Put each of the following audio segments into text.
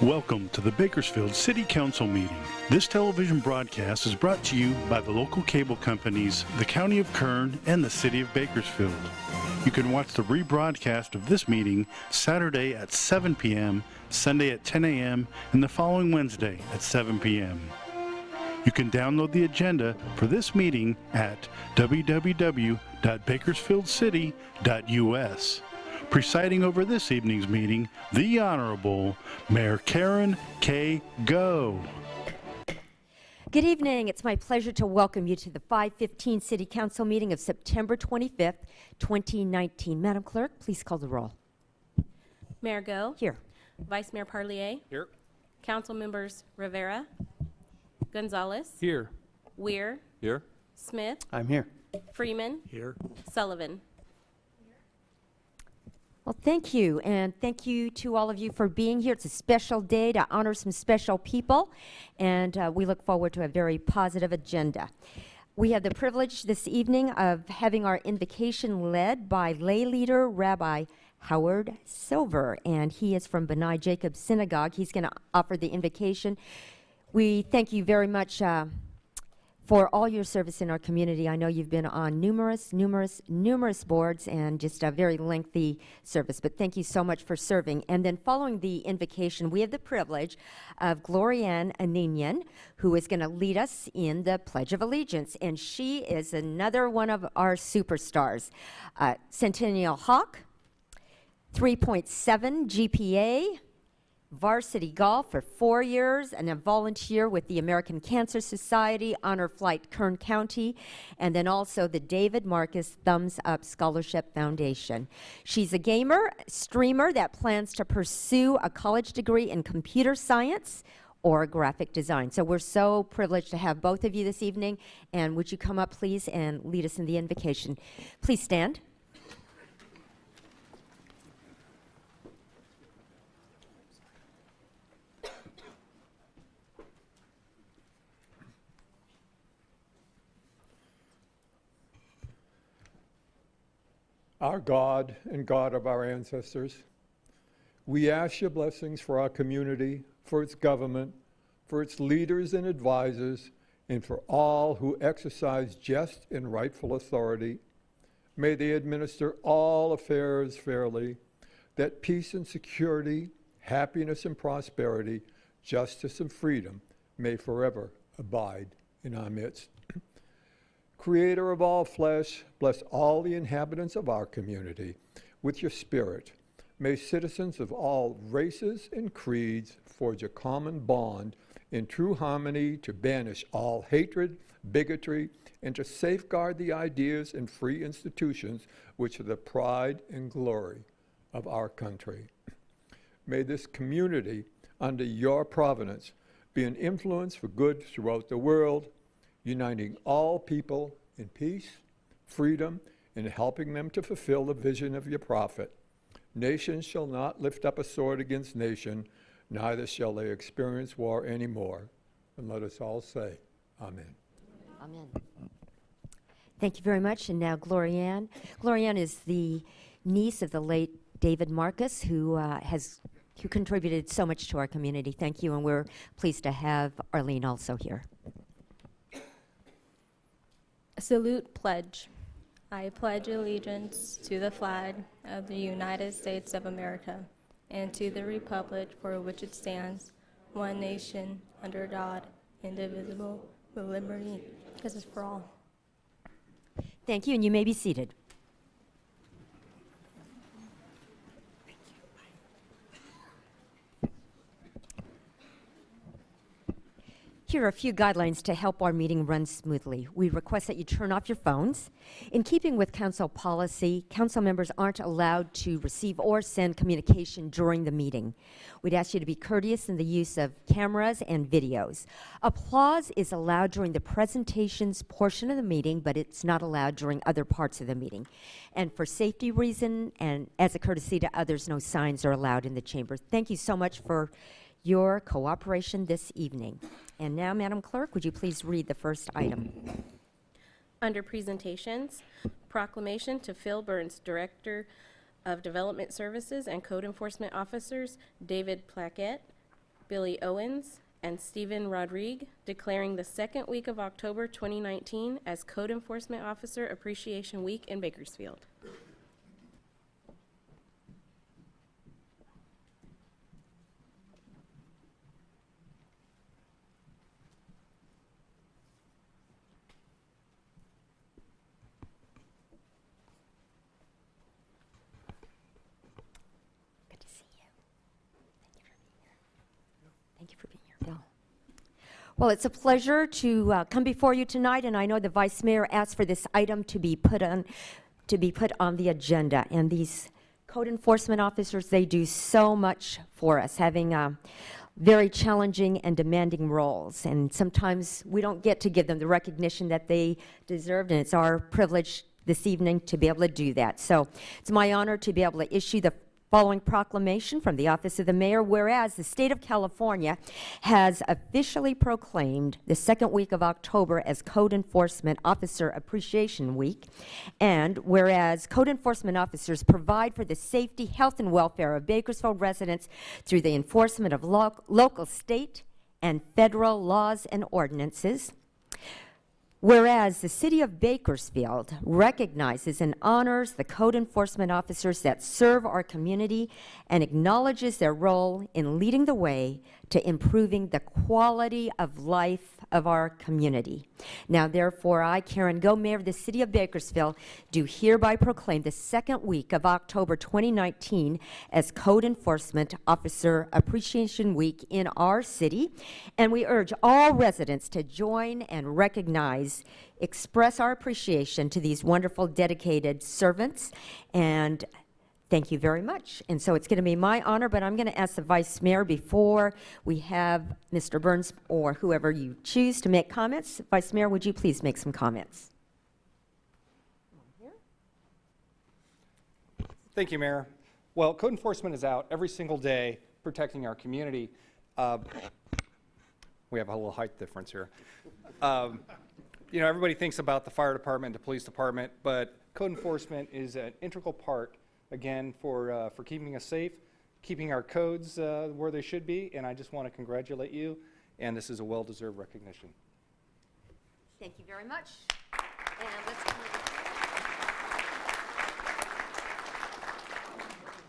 Welcome to the Bakersfield City Council meeting. This television broadcast is brought to you by the local cable companies, the County of Kern, and the City of Bakersfield. You can watch the rebroadcast of this meeting Saturday at 7 p.m., Sunday at 10 a.m., and the following Wednesday at 7 p.m. You can download the agenda for this meeting at www.bakersfieldcity.us. Presiding over this evening's meeting, the Honorable Mayor Karen K. Go. Good evening. It's my pleasure to welcome you to the 5:15 City Council meeting of September 25th, 2019. Madam Clerk, please call the roll. Mayor Go. Here. Vice Mayor Parlier. Here. Council members Rivera, Gonzalez, Here. Weir, Here. Smith, I'm here. Freeman, Here. Sullivan. Well, thank you, and thank you to all of you for being here. It's a special day to honor some special people, and we look forward to a very positive agenda. We have the privilege this evening of having our invocation led by lay leader Rabbi Howard Silver, and he is from B'nai Jacob Synagogue. He's going to offer the invocation. We thank you very much for all your service in our community. I know you've been on numerous boards and just a very lengthy service, but thank you so much for serving. And then following the invocation, we have the privilege of Glorianne Aninian, who is going to lead us in the Pledge of Allegiance. And she is another one of our superstars. Centennial Hawk, 3.7 GPA, varsity golf for 4 years, and a volunteer with the American Cancer Society, Honor Flight Kern County, and then also the David Marcus Thumbs Up Scholarship Foundation. She's a gamer, streamer that plans to pursue a college degree in computer science or graphic design. So we're so privileged to have both of you this evening, and would you come up, please, and lead us in the invocation. Please stand. Our God and God of our ancestors, we ask your blessings for our community, for its government, for its leaders and advisors, and for all who exercise just and rightful authority. May they administer all affairs fairly, that peace and security, happiness and prosperity, justice and freedom may forever abide in our midst. Creator of all flesh, bless all the inhabitants of our community with your spirit. May citizens of all races and creeds forge a common bond in true harmony to banish all hatred, bigotry, and to safeguard the ideas and free institutions which are the pride and glory of our country. May this community, under your providence, be an influence for good throughout the world, uniting all people in peace, freedom, and helping them to fulfill the vision of your prophet. Nation shall not lift up a sword against nation, neither shall they experience war anymore. And let us all say, Amen. Amen. Thank you very much. And now Glorianne. Glorianne is the niece of the late David Marcus, who contributed so much to our community. Thank you, and we're pleased to have Arlene also here. Salute pledge. I pledge allegiance to the flag of the United States of America and to the republic for which it stands, one nation, under God, indivisible, with liberty and justice for all. Thank you, and you may be seated. Here are a few guidelines to help our meeting run smoothly. We request that you turn off your phones. In keeping with council policy, council members aren't allowed to receive or send communication during the meeting. We'd ask you to be courteous in the use of cameras and videos. Applause is allowed during the presentations portion of the meeting, but it's not allowed during other parts of the meeting. And for safety reason and as a courtesy to others, no signs are allowed in the chamber. Thank you so much for your cooperation this evening. And now, Madam Clerk, would you please read the first item? Under presentations, proclamation to Phil Burns, Director of Development Services and Code Enforcement Officers, David Plaquette, Billy Owens, and Stephen Rodrigue, declaring the second week of October 2019 as Code Enforcement Officer Appreciation Week in Bakersfield. Good to see you. Thank you for being here, Bill. Well, it's a pleasure to come before you tonight, and I know the Vice Mayor asked for this item to be put on the agenda. And these code enforcement officers, they do so much for us, having very challenging and demanding roles. And sometimes we don't get to give them the recognition that they deserve, and it's our privilege this evening to be able to do that. So it's my honor to be able to issue the following proclamation from the Office of the Mayor, whereas the state of California has officially proclaimed the second week of October as Code Enforcement Officer Appreciation Week, and whereas code enforcement officers provide for the safety, health, and welfare of Bakersfield residents through the enforcement of local, state, and federal laws and ordinances. Whereas the city of Bakersfield recognizes and honors the code enforcement officers that serve our community and acknowledges their role in leading the way to improving the quality of life of our community. Now, therefore, I, Karen Go, Mayor of the city of Bakersfield, do hereby proclaim the second week of October 2019 as Code Enforcement Officer Appreciation Week in our city, and we urge all residents to join and recognize, express our appreciation to these wonderful, dedicated servants, and thank you very much. And so it's going to be my honor, but I'm going to ask the Vice Mayor before we have Mr. Burns or whoever you choose to make comments. Vice Mayor, would you please make some comments? Thank you, Mayor. Well, code enforcement is out every single day protecting our community. We have a little height difference here. You know, everybody thinks about the fire department, the police department, but code enforcement is an integral part, again, for keeping us safe, keeping our codes where they should be, and I just want to congratulate you, and this is a well-deserved recognition. Thank you very much. And let's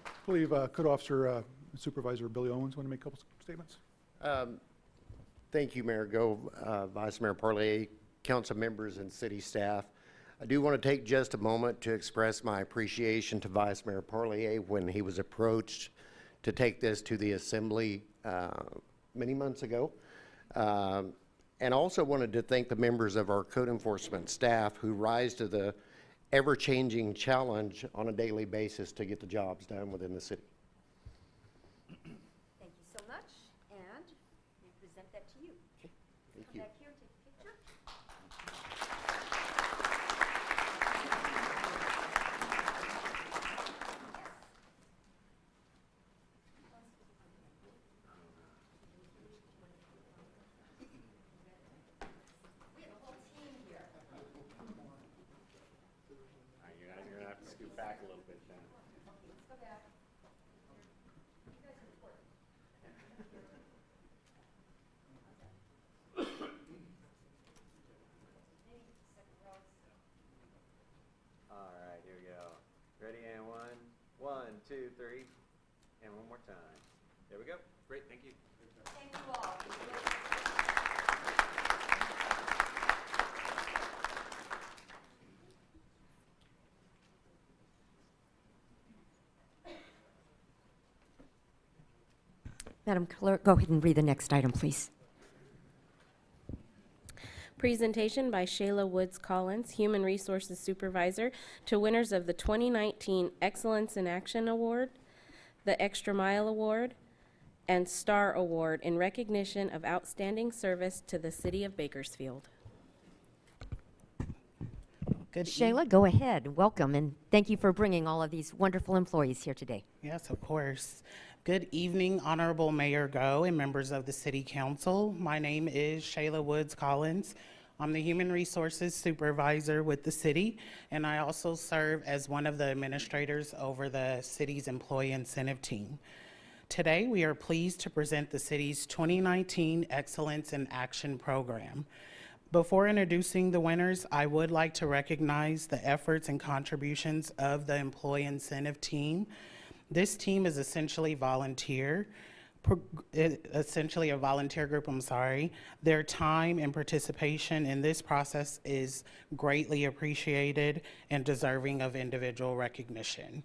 I believe Code Officer Supervisor Billy Owens want to make a couple statements. Thank you, Mayor Go, Vice Mayor Parley, council members, and city staff. I do want to take just a moment to express my appreciation to Vice Mayor Parlier when he was approached to take this to the Assembly many months ago. And also wanted to thank the members of our code enforcement staff who rise to the ever-changing challenge on a daily basis to get the jobs done within the city. thank you so much, and we present that to you. Thank Come you. back here, take a picture. You're gonna have to scoot back a little bit then. All right, here we go. Ready, and one, two, three, and one more time. There we go. Great, thank you. Thank you all. Madam Clerk, go ahead and read the next item, please. Presentation by Shayla Woods Collins, Human Resources Supervisor, to winners of the 2019 Excellence in Action Award, the Extra Mile Award, and Star Award in recognition of outstanding service to the city of Bakersfield. Good Shayla, go ahead. Welcome, and thank you for bringing all of these wonderful employees here today. Yes, of course. Good evening, Honorable Mayor Go and members of the City Council. My name is Shayla Woods Collins. I'm the Human Resources Supervisor with the city, and I also serve as one of the administrators over the city's employee incentive team. Today, we are pleased to present the city's 2019 Excellence in Action program. Before introducing the winners, I would like to recognize the efforts and contributions of the employee incentive team. This team is essentially a volunteer group, Their time and participation in this process is greatly appreciated and deserving of individual recognition.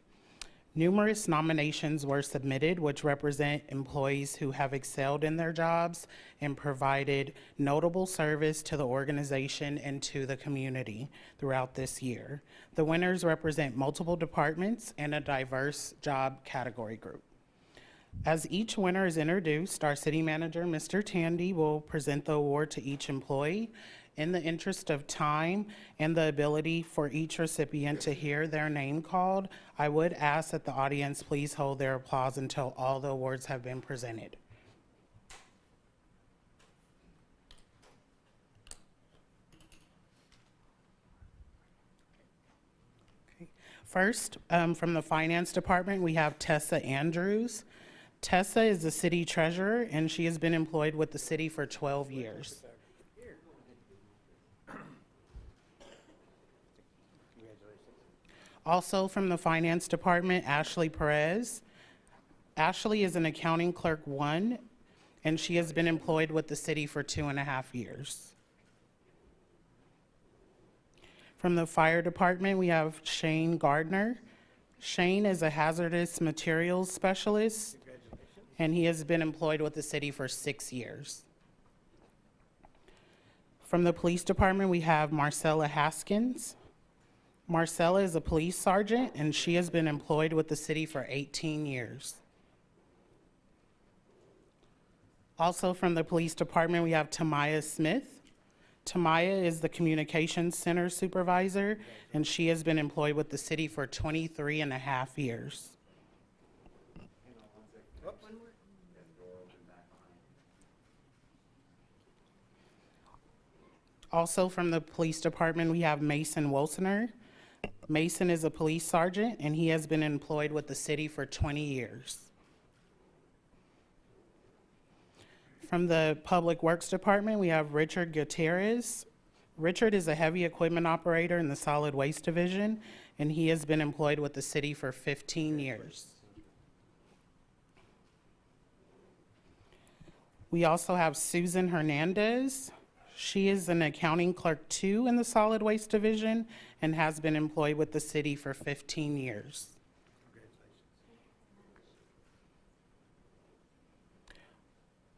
Numerous nominations were submitted, which represent employees who have excelled in their jobs and provided notable service to the organization and to the community throughout this year. The winners represent multiple departments and a diverse job category group. As each winner is introduced, our city manager, Mr. Tandy, will present the award to each employee. In the interest of time and the ability for each recipient to hear their name called, I would ask that the audience please hold their applause until all the awards have been presented. Okay. First, from the Finance Department, we have Tessa Andrews. Tessa is the city treasurer, and she has been employed with the city for 12 years. Also from the Finance Department, Ashley Perez. Ashley is an accounting clerk 1, and she has been employed with the city for 2.5 years. From the Fire Department, we have Shane Gardner. Shane is a hazardous materials specialist, and he has been employed with the city for 6 years. From the Police Department, we have Marcella Haskins. Marcella is a police sergeant, and she has been employed with the city for 18 years. Also from the Police Department, we have Tamaya Smith. Tamaya is the Communications Center supervisor, and she has been employed with the city for 23.5 years. Also from the Police Department, we have Mason Wilsoner. Mason is a police sergeant, and he has been employed with the city for 20 years. From the Public Works Department, we have Richard Gutierrez. Richard is a heavy equipment operator in the Solid Waste Division, and he has been employed with the city for 15 years. We also have Susan Hernandez. She is an accounting clerk 2 in the Solid Waste Division and has been employed with the city for 15 years.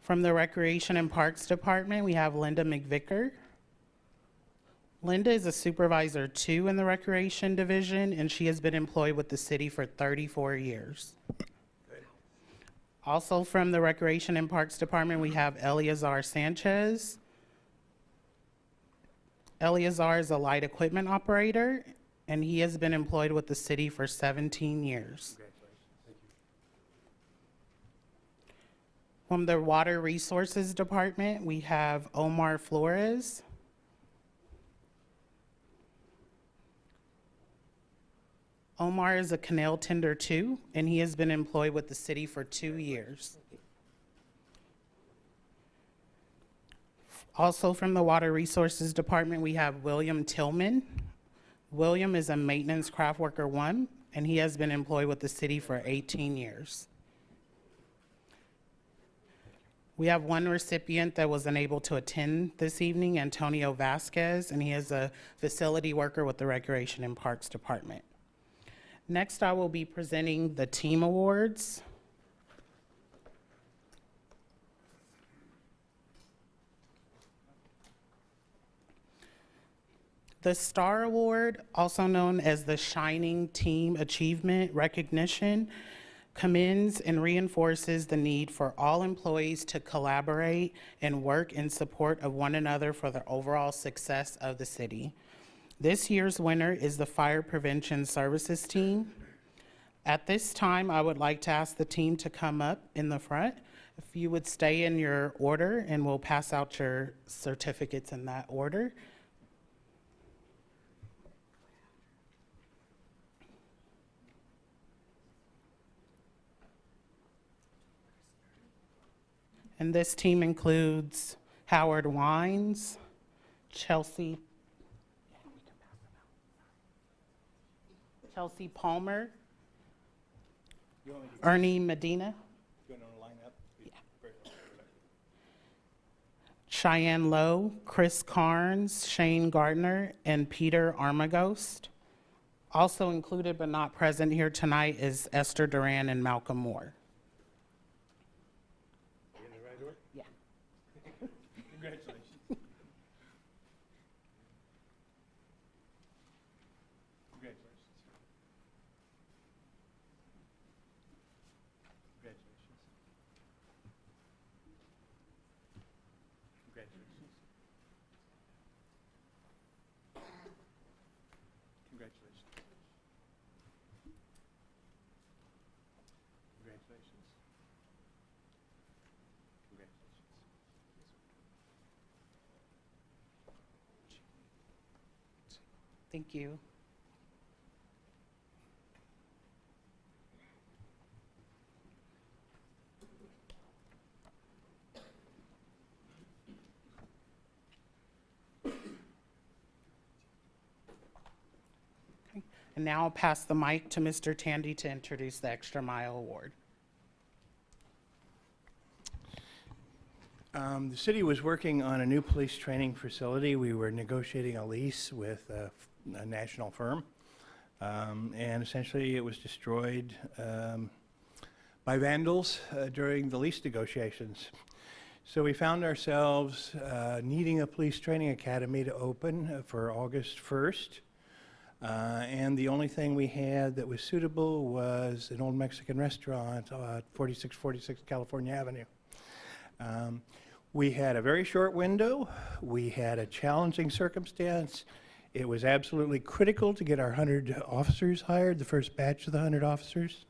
From the Recreation and Parks Department, we have Linda McVicker. Linda is a supervisor 2 in the Recreation Division, and she has been employed with the city for 34 years. Also from the Recreation and Parks Department, we have Eleazar Sanchez. Eleazar is a light equipment operator, and he has been employed with the city for 17 years. From the Water Resources Department, we have Omar Flores. Omar is a canal tender 2, and he has been employed with the city for 2 years. Also from the Water Resources Department, we have William Tillman. William is a maintenance craft worker 1, and he has been employed with the city for 18 years. We have one recipient that was unable to attend this evening, Antonio Vasquez, and he is a facility worker with the Recreation and Parks Department. Next, I will be presenting the team awards. The STAR Award, also known as the Shining Team Achievement Recognition, commends and reinforces the need for all employees to collaborate and work in support of one another for the overall success of the city. This year's winner is the Fire Prevention Services team. At this time, I would like to ask the team to come up in the front. If you would stay in your order, and we'll pass out your certificates in that order. And this team includes Howard Wines, Chelsea Palmer, Ernie Medina, Cheyenne Lowe, Chris Carnes, Shane Gardner, and Peter Armagost. Also included but not present here tonight is Esther Duran and Malcolm Moore. Yeah. Congratulations. Congratulations. Congratulations. Congratulations. Congratulations. Congratulations. Thank you. Okay. And now I'll pass the mic to Mr. Tandy to introduce the Extra Mile Award. The city was working on a new police training facility. We were negotiating a lease with a national firm, and essentially it was destroyed by vandals during the lease negotiations. So we found ourselves needing a police training academy to open for August 1st. And the only thing we had that was suitable was an old Mexican restaurant at 4646 California Avenue. We had a very short window. We had a challenging circumstance. It was absolutely critical to get our 100 officers hired, the first batch of the 100 officers.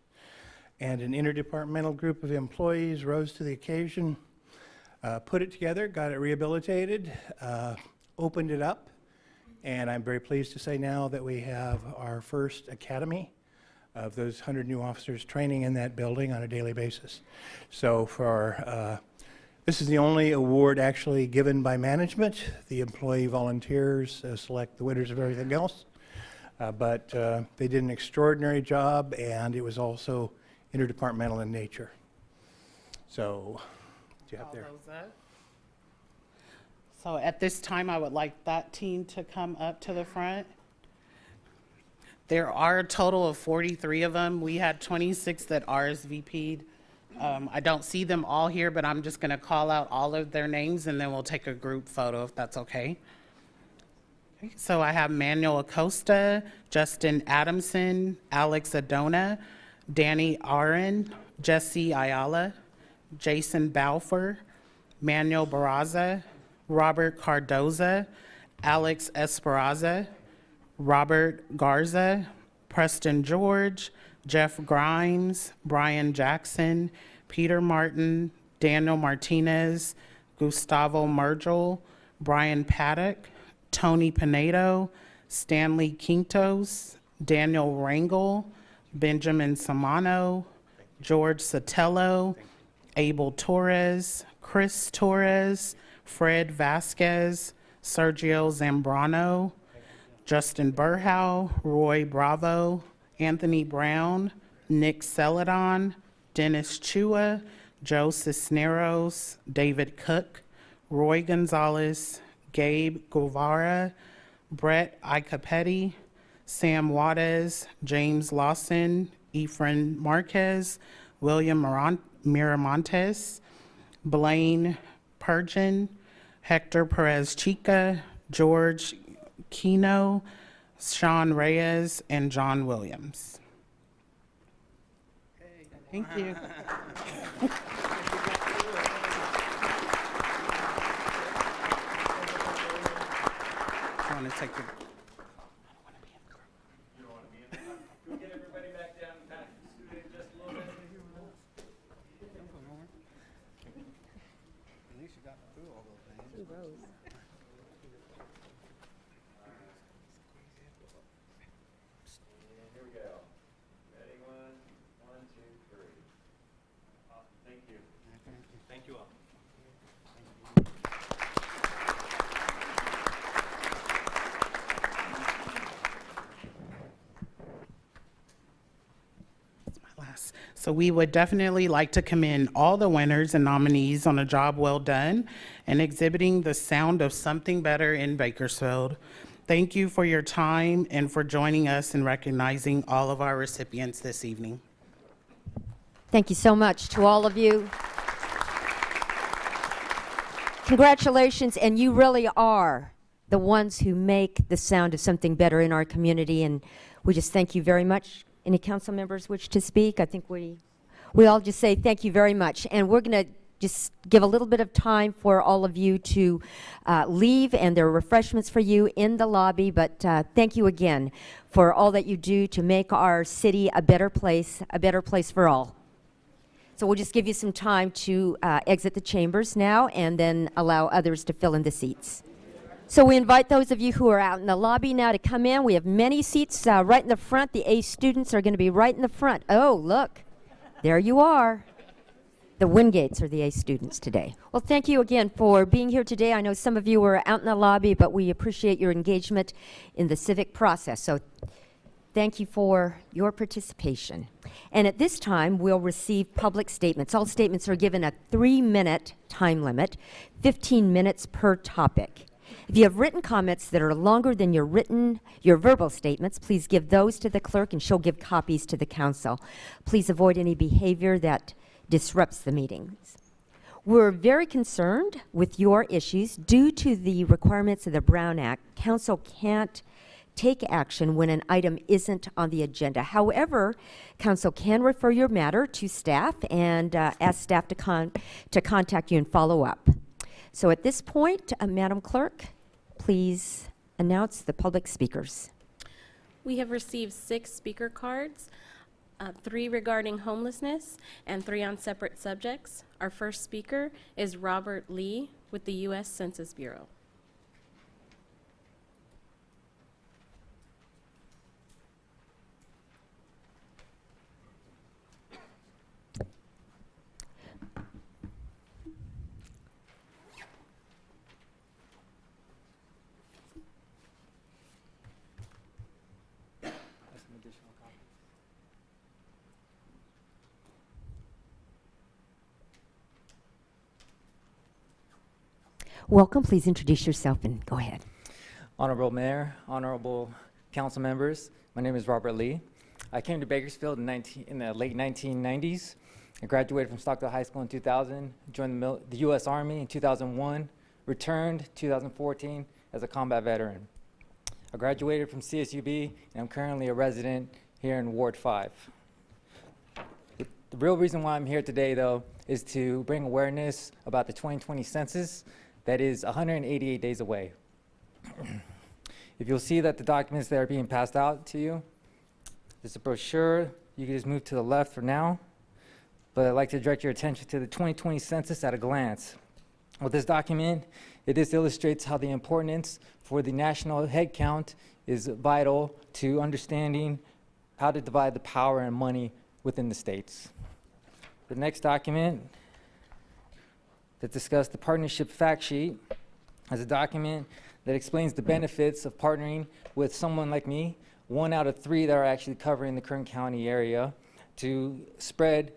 And an interdepartmental group of employees rose to the occasion, put it together, got it rehabilitated, opened it up. And I'm very pleased to say now that we have our first academy of those 100 new officers training in that building on a daily basis. So this is the only award actually given by management. The employee volunteers select the winners of everything else. But they did an extraordinary job, and it was also interdepartmental in nature. So, do you have there? So at this time, I would like that team to come up to the front. There are a total of 43 of them. We had 26 that RSVP'd. I don't see them all here, but I'm just going to call out all of their names, and then we'll take a group photo if that's okay. Okay, so I have Manuel Acosta, Justin Adamson, Alex Adona, Danny Aaron, Jesse Ayala, Jason Balfour, Manuel Barraza, Robert Cardoza, Alex Esperanza, Robert Garza, Preston George, Jeff Grimes, Brian Jackson, Peter Martin, Daniel Martinez, Gustavo Mergel, Brian Paddock, Tony Pinedo, Stanley Quintos, Daniel Rangel, Benjamin Samano, George Sotelo, Abel Torres, Chris Torres, Fred Vasquez, Sergio Zambrano, Justin Burhow, Roy Bravo, Anthony Brown, Nick Celadon, Dennis Chua, Joe Cisneros, David Cook, Roy Gonzalez, Gabe Guevara, Brett Icapetti, Sam Juarez, James Lawson, Efren Marquez, William Miramontes, Blaine Purgeon, Hector Perez Chica, George Kino, Sean Reyes, and John Williams. Thank you. I want to take the. Get everybody back down and back scoot in just a little bit. At least you got through all those names. And here we go. Ready, one, two, three. Awesome. Thank you. Thank you all. So we would definitely like to commend all the winners and nominees on a job well done and exhibiting the sound of something better in Bakersfield. Thank you for your time and for joining us in recognizing all of our recipients this evening. Thank you so much to all of you. Congratulations, and you really are the ones who make the sound of something better in our community, and we just thank you very much. Any council members wish to speak? I think we all just say thank you very much, and we're going to just give a little bit of time for all of you to leave, and there are refreshments for you in the lobby, but thank you again for all that you do to make our city a better place for all. So we'll just give you some time to exit the chambers now and then allow others to fill in the seats. So we invite those of you who are out in the lobby now to come in. We have many seats right in the front. The A students are going to be right in the front. Oh, look, there you are. The Wingates are the A students today. Well, thank you again for being here today. I know some of you were out in the lobby, but we appreciate your engagement in the civic process. So thank you for your participation. And at this time, we'll receive public statements. All statements are given a 3-minute time limit, 15 minutes per topic. If you have written comments that are longer than your verbal statements, please give those to the clerk and she'll give copies to the council. Please avoid any behavior that disrupts the meetings. We're very concerned with your issues. Due to the requirements of the Brown Act, council can't take action when an item isn't on the agenda. However, council can refer your matter to staff and ask staff to contact you and follow up. So at this point, Madam Clerk, please announce the public speakers. We have received 6 speaker cards, 3 regarding homelessness and 3 on separate subjects. Our first speaker is Robert Lee with the U.S. Census Bureau. Welcome. Please introduce yourself and go ahead. Honorable Mayor, honorable council members, my name is Robert Lee. I came to Bakersfield in the late 1990s. I graduated from Stockdale High School in 2000, joined the U.S. Army in 2001, returned 2014 as a combat veteran. I graduated from CSUB, and I'm currently a resident here in Ward 5. The real reason why I'm here today, though, is to bring awareness about the 2020 census that is 188 days away. If you'll see that the documents that are being passed out to you, there's a brochure. You can just move to the left for now. But I'd like to direct your attention to the 2020 census at a glance. With this document, it just illustrates how the importance for the national head count is vital to understanding how to divide the power and money within the states. The next document that discussed the partnership fact sheet is a document that explains the benefits of partnering with someone like me, 1 out of 3 that are actually covering the Kern County area, to spread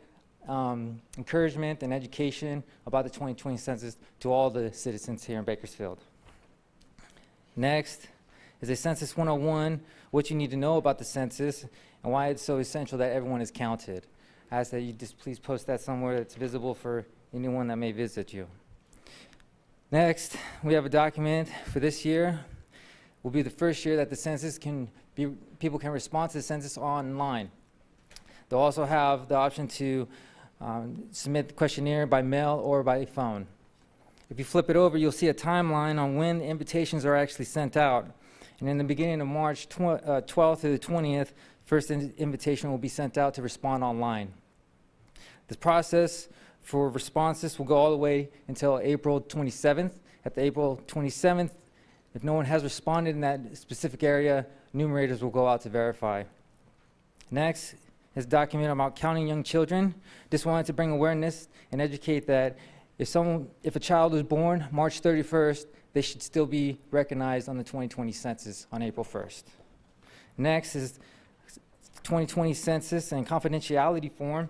encouragement and education about the 2020 census to all the citizens here in Bakersfield. Next is a Census 101, what you need to know about the census and why it's so essential that everyone is counted. I ask that you just please post that somewhere that's visible for anyone that may visit you. Next, we have a document for this year. Will be the first year that the census people can respond to the census online. They'll also have the option to submit the questionnaire by mail or by phone. If you flip it over, you'll see a timeline on when the invitations are actually sent out. And in the beginning of March 12th through the 20th, first invitation will be sent out to respond online. The process for responses will go all the way until April 27th. At the April 27th, if no one has responded in that specific area, numerators will go out to verify. Next is a document about counting young children. Just wanted to bring awareness and educate that if a child was born March 31st, they should still be recognized on the 2020 census on April 1st. Next is the 2020 census and confidentiality form.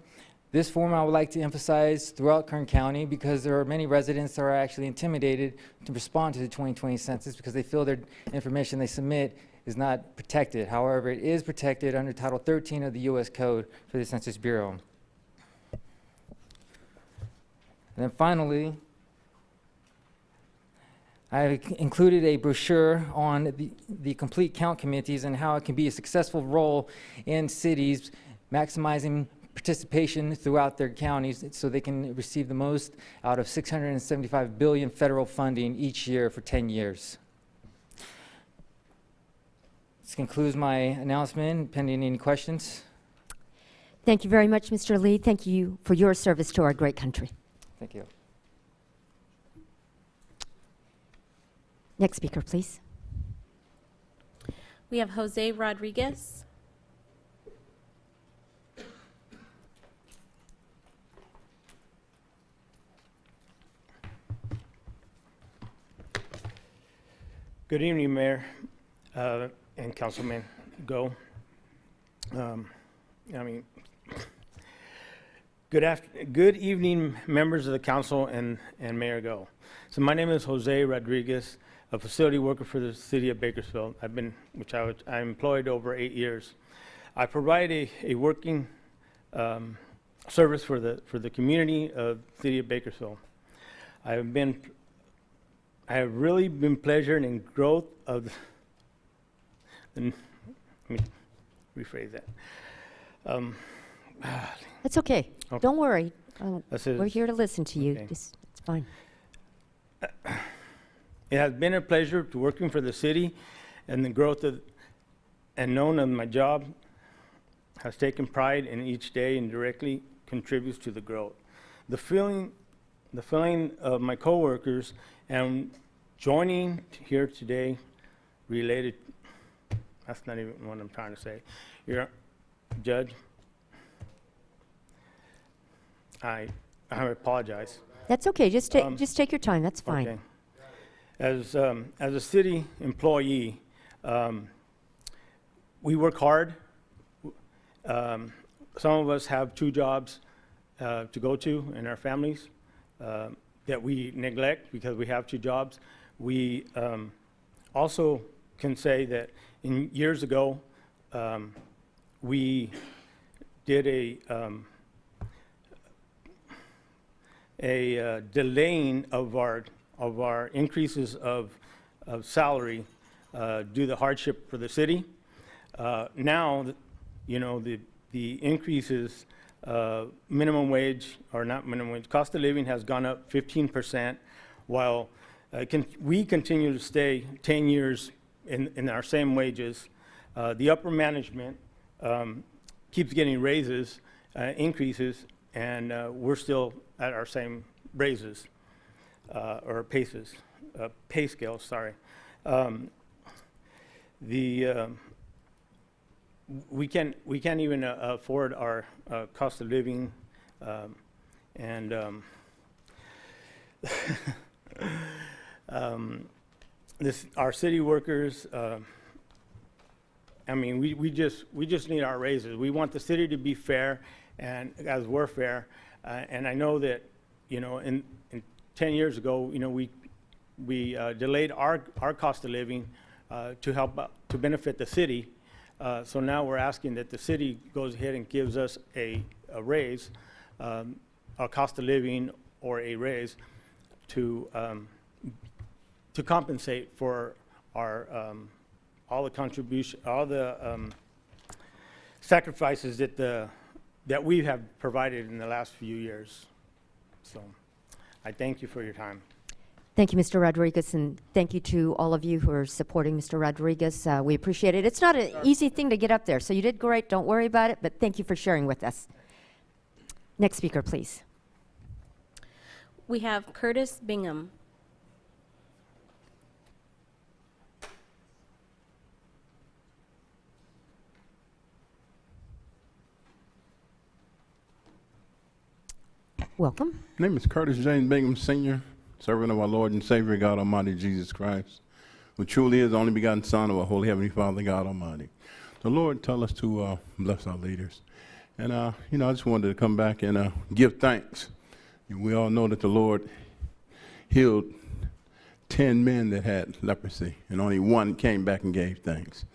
This form I would like to emphasize throughout Kern County because there are many residents that are actually intimidated to respond to the 2020 census because they feel their information they submit is not protected. However, it is protected under Title 13 of the U.S. Code for the Census Bureau. And then finally, I included a brochure on the complete count committees and how it can be a successful role in cities maximizing participation throughout their counties so they can receive the most out of $675 billion federal funding each year for 10 years. This concludes my announcement, pending any questions. Thank you very much, Mr. Lee. Thank you for your service to our great country. Thank you. Next speaker, please. We have Jose Rodriguez. Good evening, Mayor and Councilman Go. Good evening, members of the council and Mayor Go. So my name is Jose Rodriguez, a facility worker for the city of Bakersfield. I'm employed over 8 years. I provide a working service for the community of the city of Bakersfield. I have really been pleasured in growth of let me rephrase that. That's okay. Okay. Don't worry. That's it. We're here to listen to you. Okay. It's fine. It has been a pleasure to working for the city, and the growth of and known of my job has taken pride in each day and directly contributes to the growth. The feeling of my coworkers and joining here today related, that's not even what I'm trying to say. Your Judge, I apologize. That's okay. Just take your time. That's fine. Okay. As a city employee, we work hard. Some of us have 2 jobs to go to in our families that we neglect because we have 2 jobs. We also can say that in years ago, we did a delaying of our increases of salary due to the hardship for the city. Now, you know, the increases, minimum wage, or not minimum wage, cost of living has gone up 15%, while we continue to stay 10 years in our same wages. The upper management keeps getting raises, increases, and we're still at our same raises or pay scales, sorry. We can't even afford our cost of living, and our city workers. I mean, we just need our raises. We want the city to be fair, and as we're fair. And I know that, you know, in 10 years ago, you know, we delayed our cost of living to help to benefit the city. So now we're asking that the city goes ahead and gives us a raise, a cost of living or a raise to compensate for our all the contribution, all the sacrifices that we have provided in the last few years. So I thank you for your time. Thank you, Mr. Rodriguez, and thank you to all of you who are supporting Mr. Rodriguez. We appreciate it. It's not an easy thing to get up there, so you did great. Don't worry about it, but thank you for sharing with us. Next speaker, please. We have Curtis Bingham. Welcome. My name is Curtis James Bingham, Sr., servant of our Lord and Savior, God Almighty, Jesus Christ, who truly is the only begotten Son of our Holy Heavenly Father, God Almighty. The Lord tell us to bless our leaders. And, you know, I just wanted to come back and give thanks. We all know that the Lord healed 10 men that had leprosy, and only one came back and gave thanks.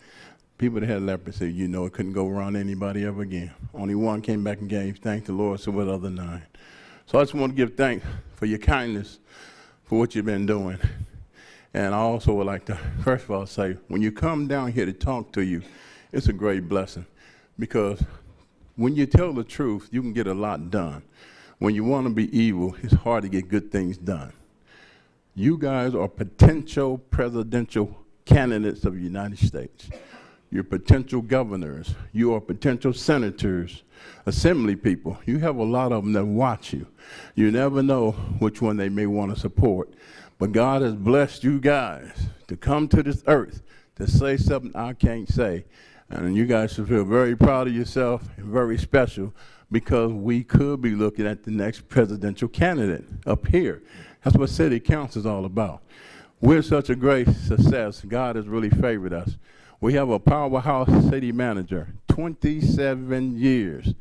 People that had leprosy, you know, it couldn't go around anybody ever again. Only one came back and gave thanks to the Lord, so what other 9? So I just want to give thanks for your kindness, for what you've been doing. And I also would like to, first of all, say, when you come down here to talk to you, it's a great blessing, because when you tell the truth, you can get a lot done. When you want to be evil, it's hard to get good things done. You guys are potential presidential candidates of the United States. You're potential governors. You are potential senators, assembly people. You have a lot of them that watch you. You never know which one they may want to support. But God has blessed you guys to come to this earth to say something I can't say. And you guys should feel very proud of yourself and very special, because we could be looking at the next presidential candidate up here. That's what city council is all about. We're such a great success. God has really favored us. We have a powerhouse city manager, 27 years.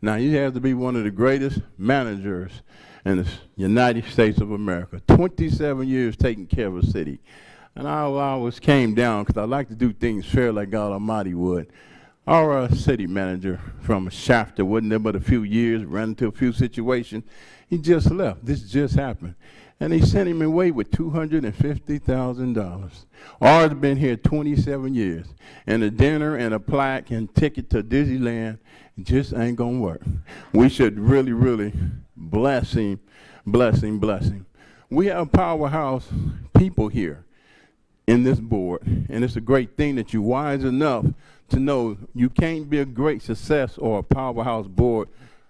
Now, you have to be one of the greatest managers in the United States of America. 27 years taking care of a city. And I always came down, because I like to do things fair like God Almighty would. Our city manager from Shafter wasn't there but a few years, ran into a few situations. He just left. This just happened. And they sent him away with $250,000. Ours been here 27 years. And a dinner and a plaque and ticket to Disneyland just ain't gonna work. We should really, really bless him, bless him, bless him. We have powerhouse people here in this board, and it's a great thing that you're wise enough to know you can't be a great success or a powerhouse board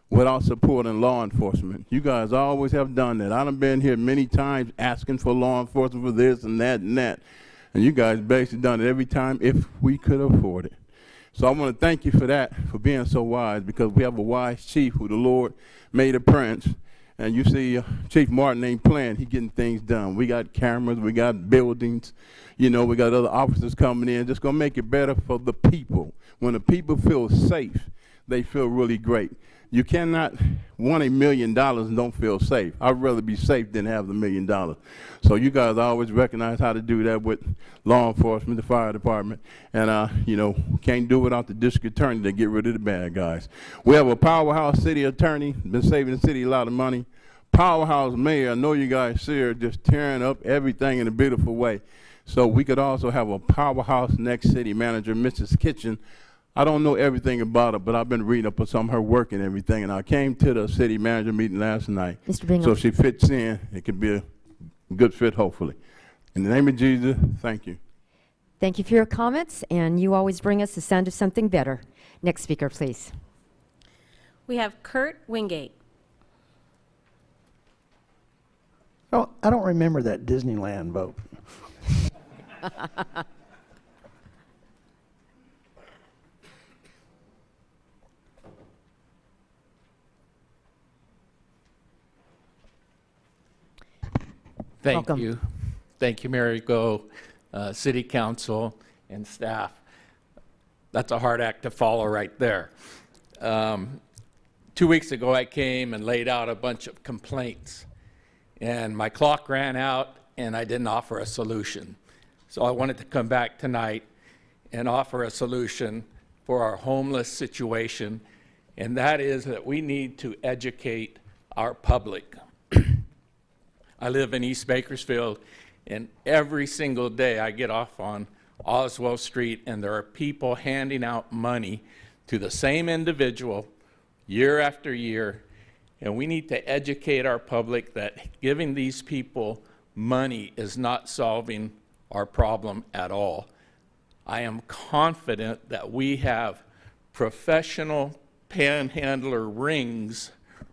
without supporting law enforcement. You guys always have done that. I've been here many times asking for law enforcement for this and that and that, and you guys basically done it every time if we could afford it. So I want to thank you for that, for being so wise, because we have a wise chief who the Lord made a prince. And you see, Chief Martin ain't playing. He getting things done. We got cameras. We got buildings. You know, we got other officers coming in. Just going to make it better for the people. When the people feel safe, they feel really great. You cannot want $1 million and don't feel safe. I'd rather be safe than have the $1 million. So you guys always recognize how to do that with law enforcement, the fire department. And, you know, can't do it without the district attorney to get rid of the bad guys. We have a powerhouse city attorney, been saving the city a lot of money. Powerhouse mayor, I know you guys see her just tearing up everything in a beautiful way. So we could also have a powerhouse next city manager, Mrs. Kitchen. I don't know everything about her, but I've been reading up on some of her work and everything, and I came to the city manager meeting last night. Mr. Bingham. So if she fits in, it could be a good fit, hopefully. In the name of Jesus, thank you. Thank you for your comments, and you always bring us the sound of something better. Next speaker, please. We have Kurt Wingate. Oh, I don't remember that Disneyland vote. Thank Welcome. you. Thank you, Mary Go, City Council, and staff. That's a hard act to follow right there. 2 weeks ago, I came and laid out a bunch of complaints, and my clock ran out, and I didn't offer a solution. So I wanted to come back tonight and offer a solution for our homeless situation, and that is that we need to educate our public. I live in East Bakersfield, and every single day I get off on Oswell Street, and there are people handing out money to the same individual year after year, and we need to educate our public that giving these people money is not solving our problem at all. I am confident that we have professional panhandler rings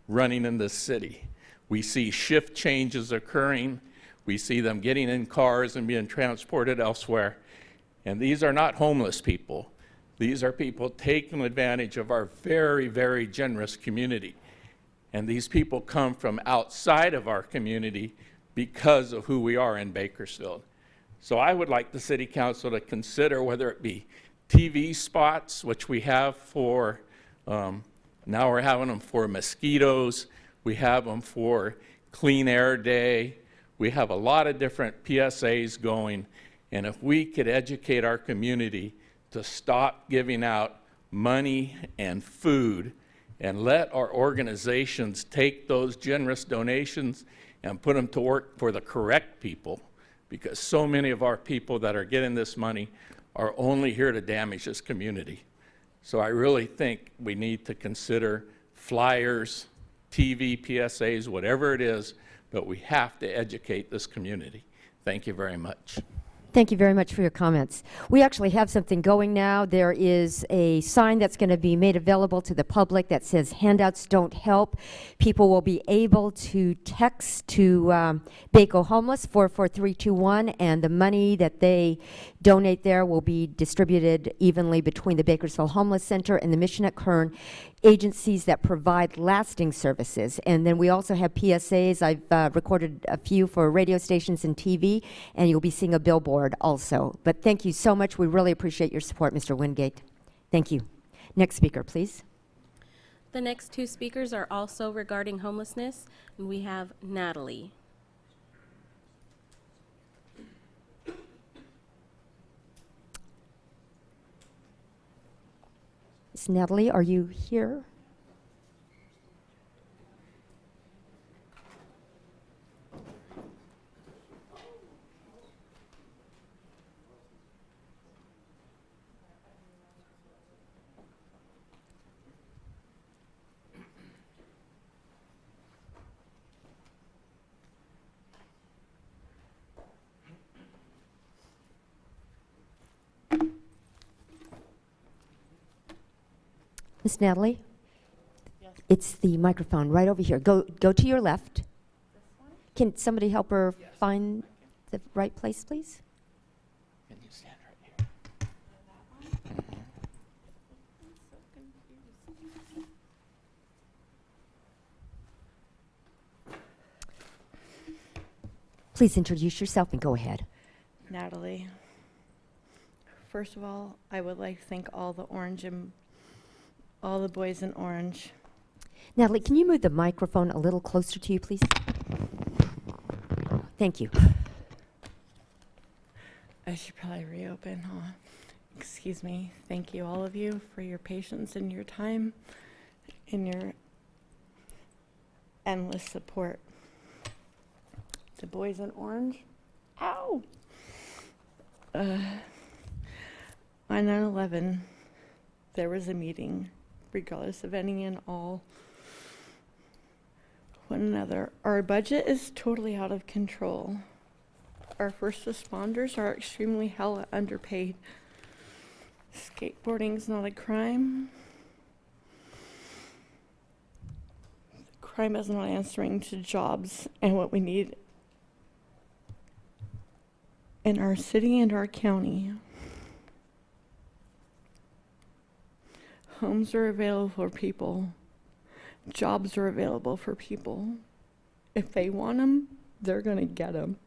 running in this city. We see shift changes occurring. We see them getting in cars and being transported elsewhere. And these are not homeless people. These are people taking advantage of our very, very generous community. And these people come from outside of our community because of who we are in Bakersfield. So I would like the City Council to consider whether it be TV spots, which we have for Now we're having them for mosquitoes. We have them for Clean Air Day. We have a lot of different PSAs going. And if we could educate our community to stop giving out money and food and let our organizations take those generous donations and put them to work for the correct people, because so many of our people that are getting this money are only here to damage this community. So I really think we need to consider flyers, TV, PSAs, whatever it is, but we have to educate this community. Thank you very much. Thank you very much for your comments. We actually have something going now. There is a sign that's going to be made available to the public that says handouts don't help. People will be able to text to Baco Homeless 44321, and the money that they donate there will be distributed evenly between the Bakersfield Homeless Center and the Mission at Kern, agencies that provide lasting services. And then we also have PSAs. I've recorded a few for radio stations and TV, and you'll be seeing a billboard also. But thank you so much. We really appreciate your support, Mr. Wingate. Thank you. Next speaker, please. The next two speakers are also regarding homelessness, and we have Natalie. Miss Natalie, are you here? Miss Natalie? Yes. It's the microphone right over here. Go to your left. This one? Can somebody help her find the right place, please? Can you stand right here? Please introduce yourself and go ahead. Natalie. First of all, I would like to thank all the all the boys in orange. Natalie, can you move the microphone a little closer to you, please? Thank you. I should probably reopen, huh? Excuse me. Thank you, all of you, for your patience and your time and your endless support. The boys in orange. Ow! On 9/11, there was a meeting, regardless of any and all one another. Our budget is totally out of control. Our first responders are extremely hella underpaid. Skateboarding is not a crime. Crime is not answering to jobs and what we need in our city and our county. Homes are available for people. Jobs are available for people. If they want them, they're gonna get them.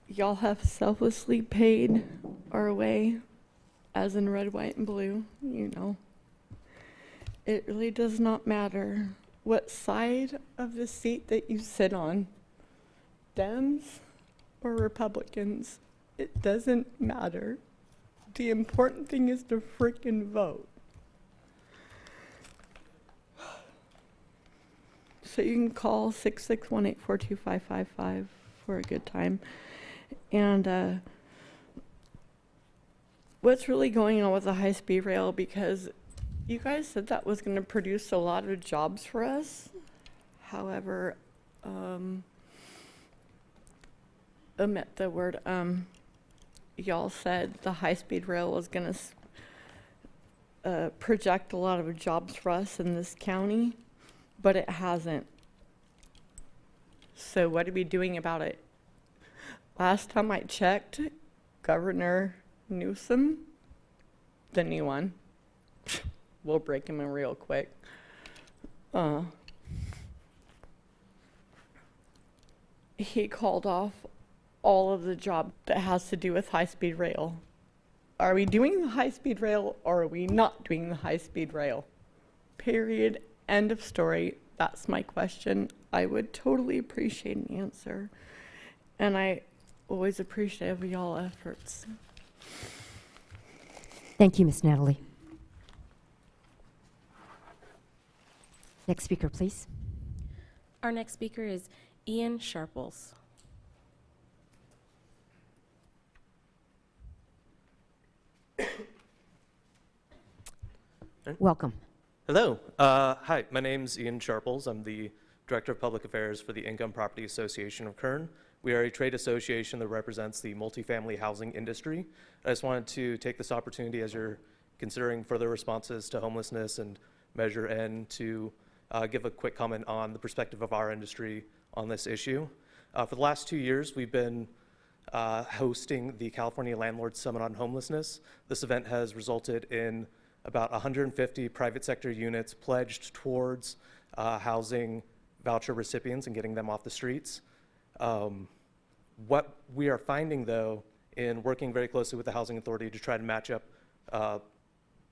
Y'all have selflessly paid our way, as in red, white, and blue, you know. It really does not matter what side of the seat that you sit on, Dems or Republicans. It doesn't matter. The important thing is to frickin' vote. So you can call 661-842-5555 for a good time. And what's really going on with the high-speed rail, because you guys said that was going to produce a lot of jobs for us. However, omit the word y'all said the high-speed rail was going to project a lot of jobs for us in this county, but it hasn't. So what are we doing about it? Last time I checked, Governor Newsom, the new one, we'll break him in real quick. He called off all of the job that has to do with high-speed rail. Are we doing the high-speed rail or are we not doing the high-speed rail? Period. End of story. That's my question. I would totally appreciate an answer. And I always appreciate y'all efforts. Thank you, Ms. Natalie. Next speaker, please. Our next speaker is Ian Sharples. Welcome. Hello. Hi, my name's Ian Sharples. I'm the Director of Public Affairs for the Income Property Association of Kern. We are a trade association that represents the multifamily housing industry. I just wanted to take this opportunity as you're considering further responses to homelessness and Measure N to give a quick comment on the perspective of our industry on this issue. For the last 2 years, we've been hosting the California Landlord Summit on Homelessness. This event has resulted in about 150 private sector units pledged towards housing voucher recipients and getting them off the streets. What we are finding, though, in working very closely with the Housing Authority to try to match up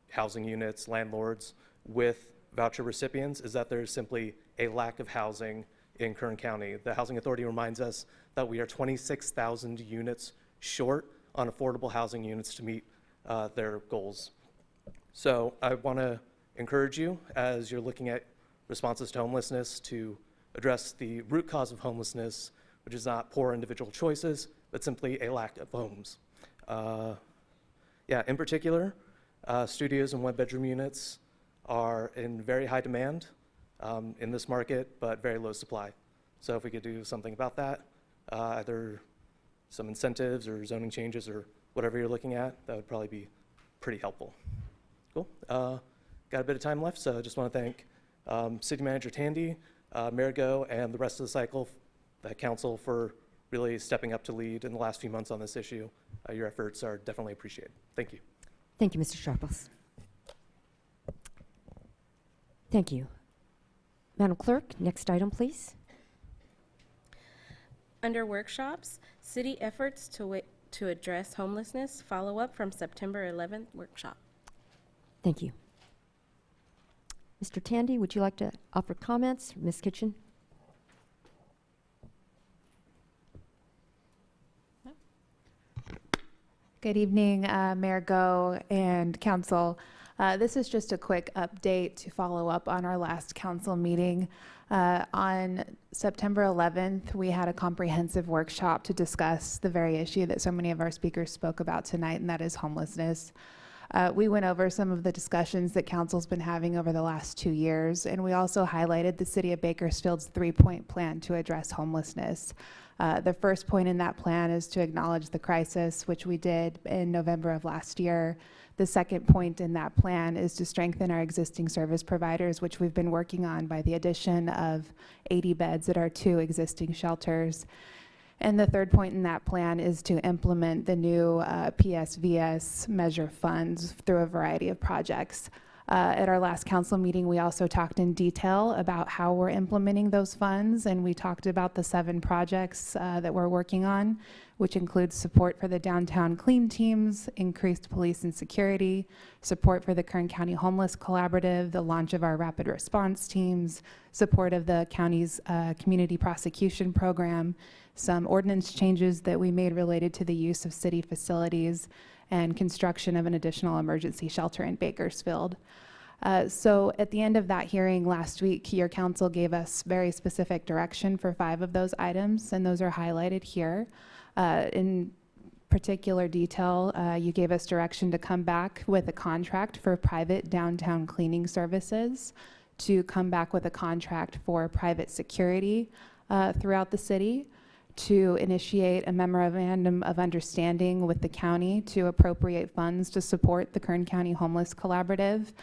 housing units, landlords, with voucher recipients, is that there's simply a lack of housing in Kern County. The Housing Authority reminds us that we are 26,000 units short on affordable housing units to meet their goals. So I want to encourage you, as you're looking at responses to homelessness, to address the root cause of homelessness, which is not poor individual choices, but simply a lack of homes. In particular, studios and one-bedroom units are in very high demand in this market, but very low supply. So if we could do something about that, either some incentives or zoning changes or whatever you're looking at, that would probably be pretty helpful. Cool. Got a bit of time left, so I just want to thank City Manager Tandy, Mayor Go, and the rest of the council for really stepping up to lead in the last few months on this issue. Your efforts are definitely appreciated. Thank you. Thank you, Mr. Sharples. Thank you. Madam Clerk, next item, please. Under workshops, city efforts to address homelessness, follow-up from September 11th workshop. Thank you. Mr. Tandy, would you like to offer comments? Ms. Kitchen? Good evening, Mayor Go and Council. This is just a quick update to follow up on our last council meeting. On September 11th, we had a comprehensive workshop to discuss the very issue that so many of our speakers spoke about tonight, and that is homelessness. We went over some of the discussions that council's been having over the last 2 years, and we also highlighted the City of Bakersfield's 3-point plan to address homelessness. The first point in that plan is to acknowledge the crisis, which we did in November of last year. The second point in that plan is to strengthen our existing service providers, which we've been working on by the addition of 80 beds at our 2 existing shelters. And the third point in that plan is to implement the new PSVS measure funds through a variety of projects. At our last council meeting, we also talked in detail about how we're implementing those funds, and we talked about the 7 projects that we're working on, which includes support for the downtown clean teams, increased police and security, support for the Kern County Homeless Collaborative, the launch of our rapid response teams, support of the county's community prosecution program, some ordinance changes that we made related to the use of city facilities, and construction of an additional emergency shelter in Bakersfield. So at the end of that hearing last week, your council gave us very specific direction for 5 of those items, and those are highlighted here. In particular detail, you gave us direction to come back with a contract for private downtown cleaning services, to come back with a contract for private security throughout the city, to initiate a memorandum of understanding with the county to appropriate funds to support the Kern County Homeless Collaborative,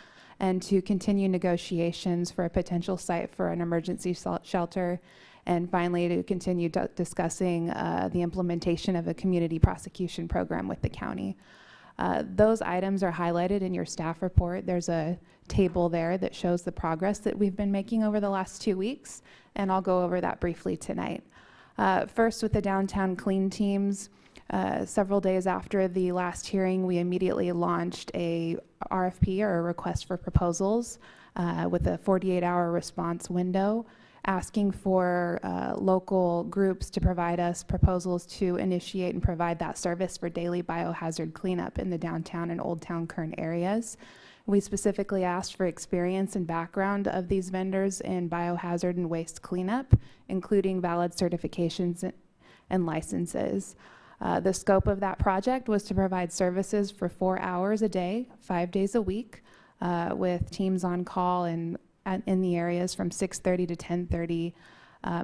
and to continue negotiations for a potential site for an emergency shelter, and finally to continue discussing the implementation of a community prosecution program with the county. Those items are highlighted in your staff report. There's a table there that shows the progress that we've been making over the last 2 weeks, and I'll go over that briefly tonight. First, with the downtown clean teams, Several days after the last hearing, we immediately launched a RFP, or a request for proposals, with a 48-hour response window, asking for local groups to provide us proposals to initiate and provide that service for daily biohazard cleanup in the downtown and Old Town Kern areas. We specifically asked for experience and background of these vendors in biohazard and waste cleanup, including valid certifications and licenses. The scope of that project was to provide services for 4 hours a day, 5 days a week, with teams on call in the areas from 6:30 to 10:30,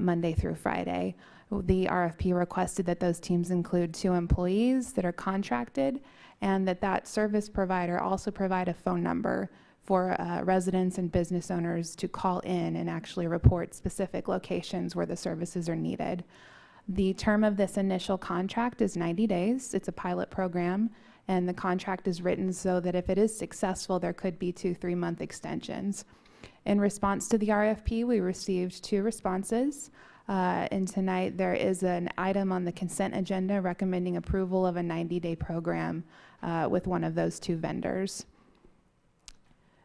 Monday through Friday. The RFP requested that those teams include 2 employees that are contracted, and that service provider also provide a phone number for residents and business owners to call in and actually report specific locations where the services are needed. The term of this initial contract is 90 days. It's a pilot program, and the contract is written so that if it is successful, there could be 2 3-month extensions. In response to the RFP, we received 2 responses. And tonight there is an item on the consent agenda recommending approval of a 90-day program with one of those 2 vendors.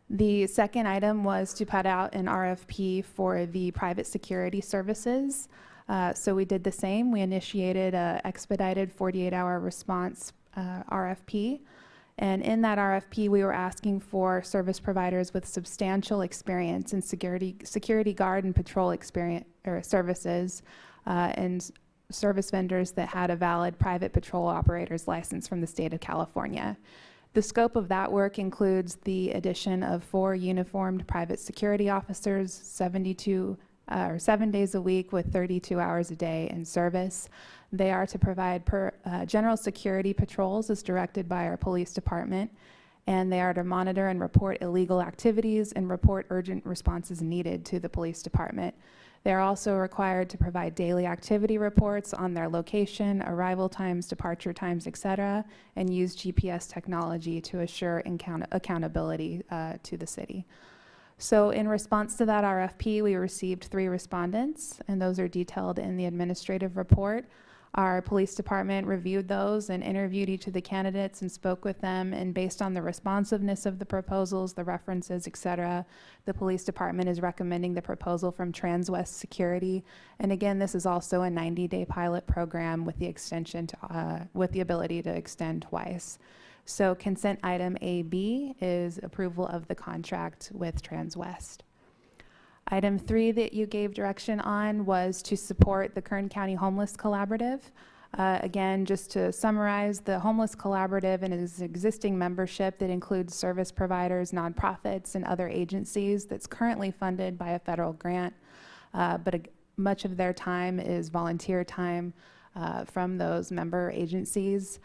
The second item was to put out an RFP for the private security services. So we did the same. We initiated an expedited 48-hour response RFP. And in that RFP, we were asking for service providers with substantial experience in security guard and patrol experience or services, and service vendors that had a valid private patrol operator's license from the state of California. The scope of that work includes the addition of 4 uniformed private security officers, 7 days a week with 32 hours a day in service. They are to provide general security patrols as directed by our police department, and they are to monitor and report illegal activities and report urgent responses needed to the police department. They are also required to provide daily activity reports on their location, arrival times, departure times, etc., and use GPS technology to assure accountability to the city. So in response to that RFP, we received 3 respondents, and those are detailed in the administrative report. Our police department reviewed those and interviewed each of the candidates and spoke with them, and based on the responsiveness of the proposals, the references, etc., the police department is recommending the proposal from Transwest Security. And again, this is also a 90-day pilot program with the extension to, with the ability to extend twice. So consent item AB is approval of the contract with Transwest. Item 3 that you gave direction on was to support the Kern County Homeless Collaborative. Again, just to summarize, the Homeless Collaborative and its existing membership that includes service providers, nonprofits, and other agencies that's currently funded by a federal grant, but much of their time is volunteer time from those member agencies.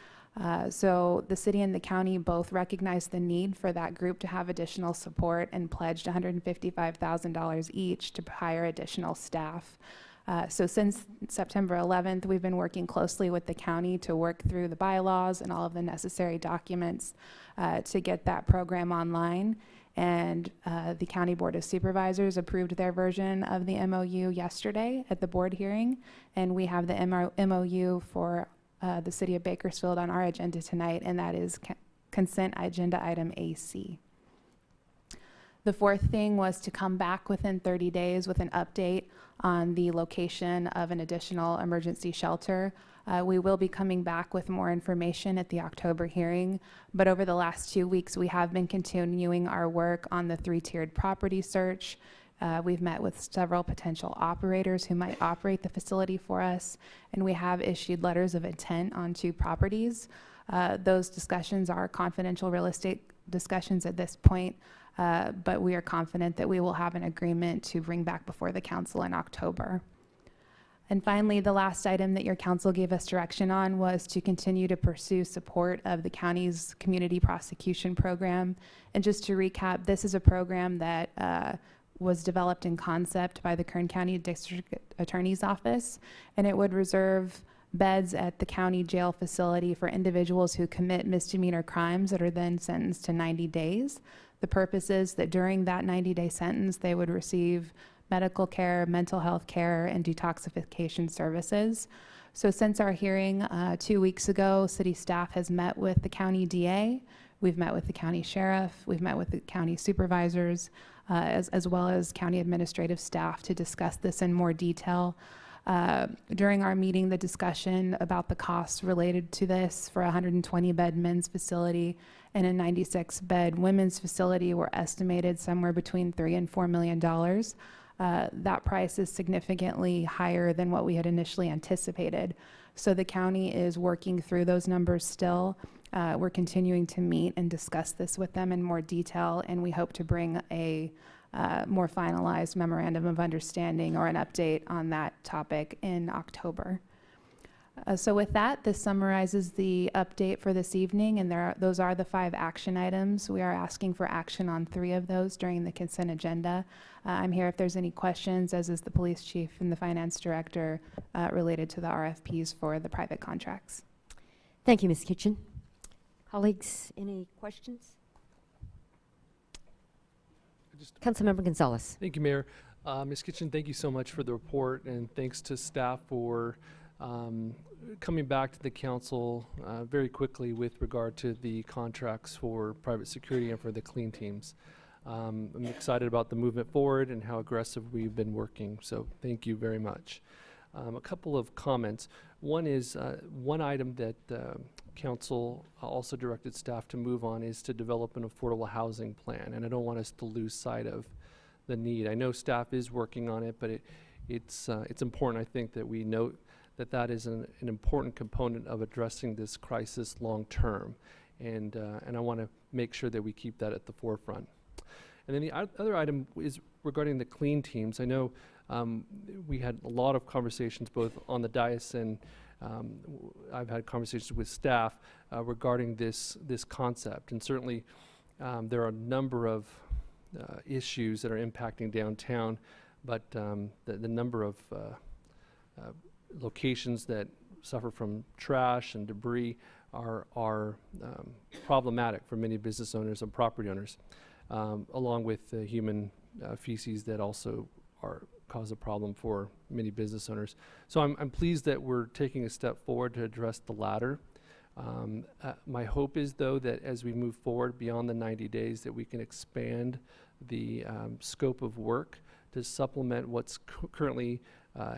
So the city and the county both recognized the need for that group to have additional support and pledged $155,000 each to hire additional staff. So since September 11th, we've been working closely with the county to work through the bylaws and all of the necessary documents to get that program online. And the County Board of Supervisors approved their version of the MOU yesterday at the board hearing, and we have the MOU for the city of Bakersfield on our agenda tonight, and that is consent agenda item AC. The 4th thing was to come back within 30 days with an update on the location of an additional emergency shelter. We will be coming back with more information at the October hearing, but over the last 2 weeks, we have been continuing our work on the 3-tiered property search. We've met with several potential operators who might operate the facility for us, and we have issued letters of intent on 2 properties. Those discussions are confidential real estate discussions at this point, but we are confident that we will have an agreement to bring back before the council in October. And finally, the last item that your council gave us direction on was to continue to pursue support of the county's community prosecution program. And just to recap, this is a program that was developed in concept by the Kern County District Attorney's Office, and it would reserve beds at the county jail facility for individuals who commit misdemeanor crimes that are then sentenced to 90 days. The purpose is that during that 90-day sentence, they would receive medical care, mental health care, and detoxification services. So since our hearing 2 weeks ago, city staff has met with the county DA, we've met with the county sheriff, we've met with the county supervisors, as well as county administrative staff to discuss this in more detail. During our meeting, the discussion about the costs related to this for a 120-bed men's facility and a 96-bed women's facility were estimated somewhere between $3 and $4 million. That price is significantly higher than what we had initially anticipated. So the county is working through those numbers still. We're continuing to meet and discuss this with them in more detail, and we hope to bring a more finalized memorandum of understanding or an update on that topic in October. So with that, this summarizes the update for this evening, and those are the 5 action items. We are asking for action on 3 of those during the consent agenda. I'm here if there's any questions, as is the police chief and the finance director, related to the RFPs for the private contracts. Thank you, Ms. Kitchen. Colleagues, any questions? Councilmember Gonzalez. Thank you, Mayor. Ms. Kitchen, thank you so much for the report, and thanks to staff for coming back to the council very quickly with regard to the contracts for private security and for the clean teams. I'm excited about the movement forward and how aggressive we've been working, so thank you very much. A couple of comments. One is one item that council also directed staff to move on is to develop an affordable housing plan, and I don't want us to lose sight of the need. I know staff is working on it, but it's important, I think, that we note that that is an important component of addressing this crisis long term, and I want to make sure that we keep that at the forefront. And then the other item is regarding the clean teams. I know we had a lot of conversations both on the dais and I've had conversations with staff regarding this concept, and certainly there are a number of issues that are impacting downtown, but the number of locations that suffer from trash and debris are problematic for many business owners and property owners, along with the human feces that also cause a problem for many business owners. So I'm pleased that we're taking a step forward to address the latter. My hope is, though, that as we move forward beyond the 90 days, that we can expand the scope of work to supplement what's currently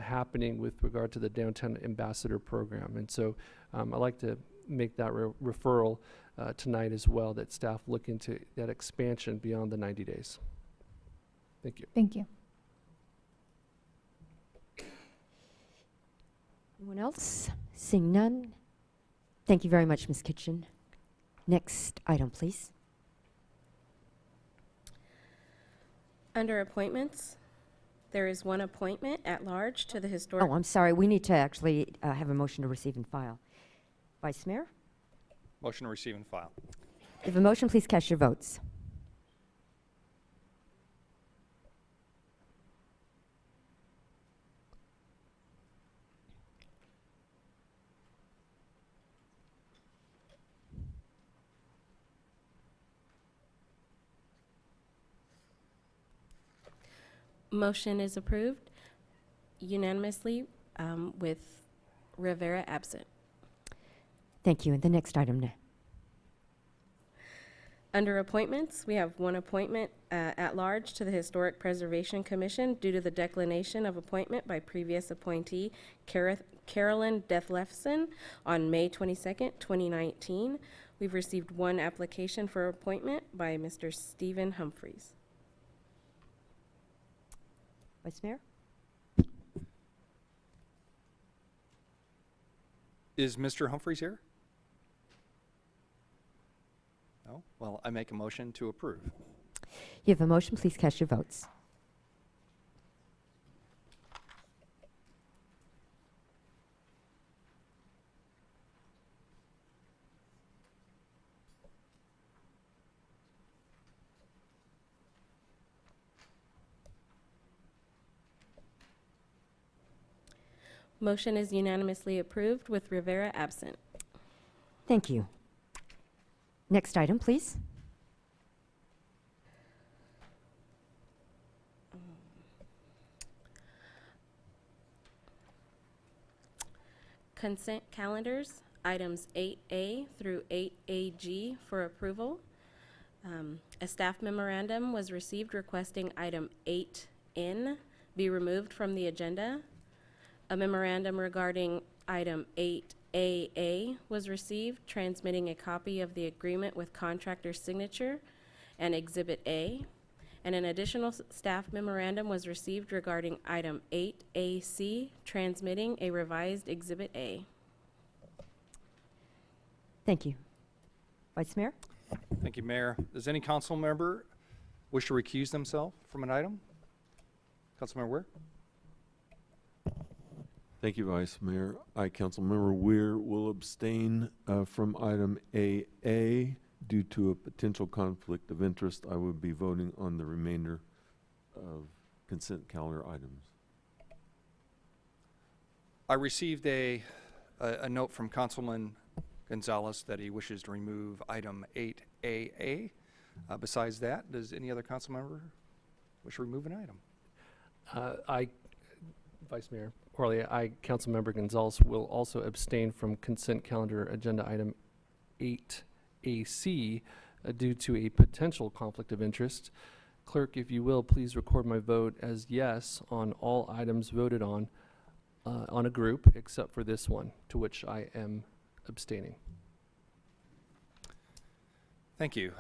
happening with regard to the Downtown Ambassador Program. And so I'd like to make that referral tonight as well, that staff look into that expansion beyond the 90 days. Thank you. Thank you. Anyone else? Seeing none. Thank you very much, Ms. Kitchen. Next item, please. Under appointments, there is one appointment at large to the historic. Oh, I'm sorry. We need to actually have a motion to receive and file. Vice Mayor? Motion to receive and file. If a motion, please cast your votes. Motion is approved unanimously with Rivera absent. Thank you. And the next item now. Under appointments, we have one appointment at large to the Historic Preservation Commission due to the declination of appointment by previous appointee Carolyn Dethlefsen on May 22nd, 2019. We've received one application for appointment by Mr. Stephen Humphreys. Vice Mayor? Is Mr. Humphreys here? No? Well, I make a motion to approve. You have a motion. Please cast your votes. Motion is unanimously approved with Rivera absent. Thank you. Next item, please. Consent calendars, items 8A through 8AG for approval. A staff memorandum was received requesting item 8N be removed from the agenda. A memorandum regarding item 8AA was received, transmitting a copy of the agreement with contractor's signature and Exhibit A. And an additional staff memorandum was received regarding item 8AC, transmitting a revised Exhibit A. Thank you. Vice Mayor? Thank you, Mayor. Does any council member wish to recuse themselves from an item? Councilmember Weir? Thank you, Vice Mayor. I, Councilmember Weir, will abstain from item AA due to a potential conflict of interest. I would be voting on the remainder of consent calendar items. I received a note from Councilman Gonzalez that he wishes to remove item 8AA. Besides that, does any other council member wish to remove an item? Vice Mayor Parley, I, Councilmember Gonzalez, will also abstain from consent calendar agenda item 8AC due to a potential conflict of interest. Clerk, if you will, please record my vote as yes on all items voted on a group except for this one, to which I am abstaining. Thank you.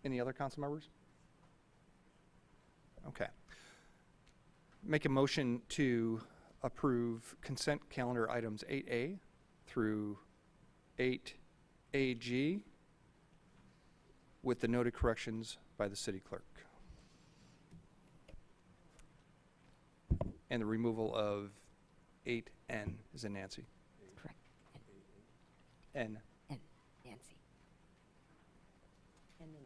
Any other council members? Okay. Make a motion to approve consent calendar items 8A through 8AG with the noted corrections by the city clerk. And the removal of 8N, is it Nancy? Correct. N. N, Nancy. And then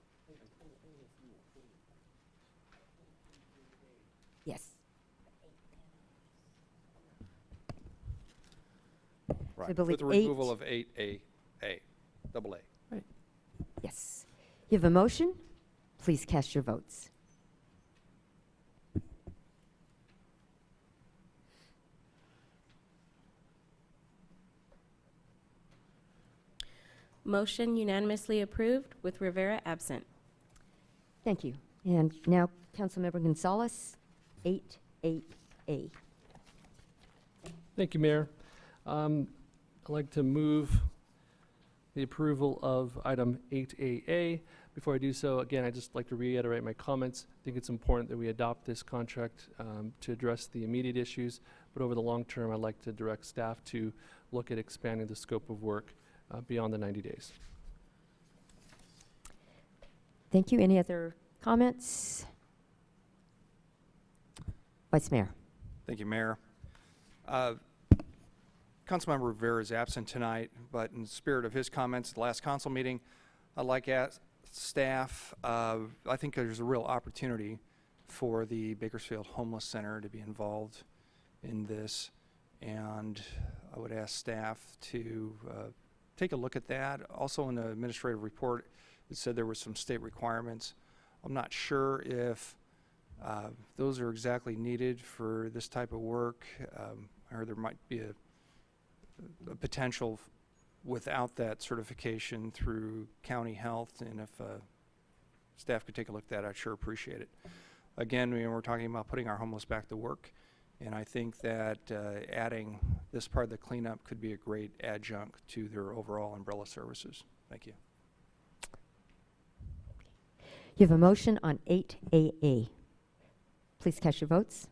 yes. Right, I believe with the removal of 8A, double A. Right. Yes. You have a motion? Please cast your votes. Motion unanimously approved with Rivera absent. Thank you. And now, Councilmember Gonzalez, 8A. Thank you, Mayor. I'd like to move the approval of item 8AA. Before I do so, again, I'd just like to reiterate my comments. I think it's important that we adopt this contract to address the immediate issues, but over the long term, I'd like to direct staff to look at expanding the scope of work beyond the 90 days. Thank you. Any other comments? Vice Mayor. Thank you, Mayor. Councilmember Rivera is absent tonight, but in the spirit of his comments at the last council meeting, I'd like to ask staff, I think there's a real opportunity for the Bakersfield Homeless Center to be involved in this, and I would ask staff to take a look at that. Also in the administrative report, it said there were some state requirements. I'm not sure if those are exactly needed for this type of work. I heard there might be a potential without that certification through county health, and if staff could take a look at that, I'd sure appreciate it. Again, we're talking about putting our homeless back to work, and I think that adding this part of the cleanup could be a great adjunct to their overall umbrella services. Thank you. You have a motion on 8AA. Please cast your votes.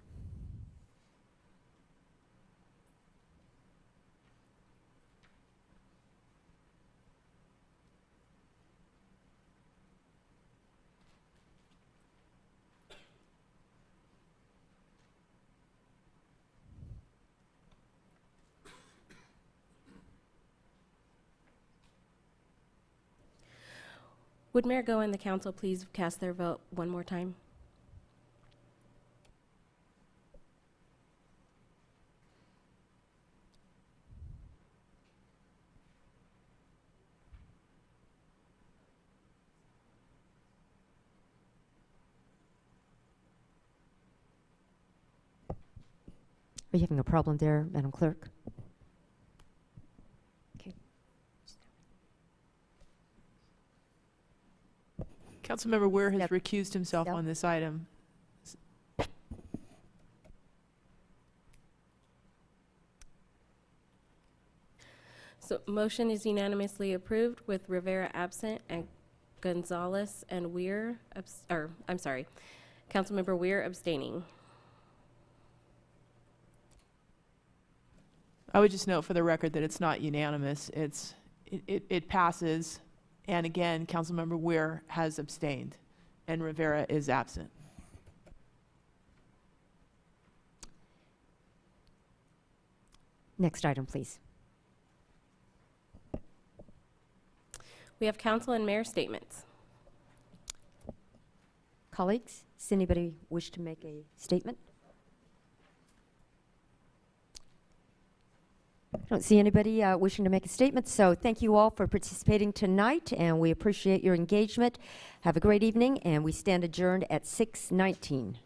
Would Mayor Go and the council please cast their vote one more time? Are you having a problem there, Madam Clerk? Okay. Councilmember Weir has Yep. recused himself Yep. on this item. So motion is unanimously approved with Rivera absent and Gonzalez and Weir, Councilmember Weir abstaining. I would just note for the record that it's not unanimous. It passes. And again, Councilmember Weir has abstained and Rivera is absent. Next item, please. We have council and mayor statements. Colleagues, does anybody wish to make a statement? I don't see anybody wishing to make a statement, so thank you all for participating tonight, and we appreciate your engagement. Have a great evening, and we stand adjourned at 6:19.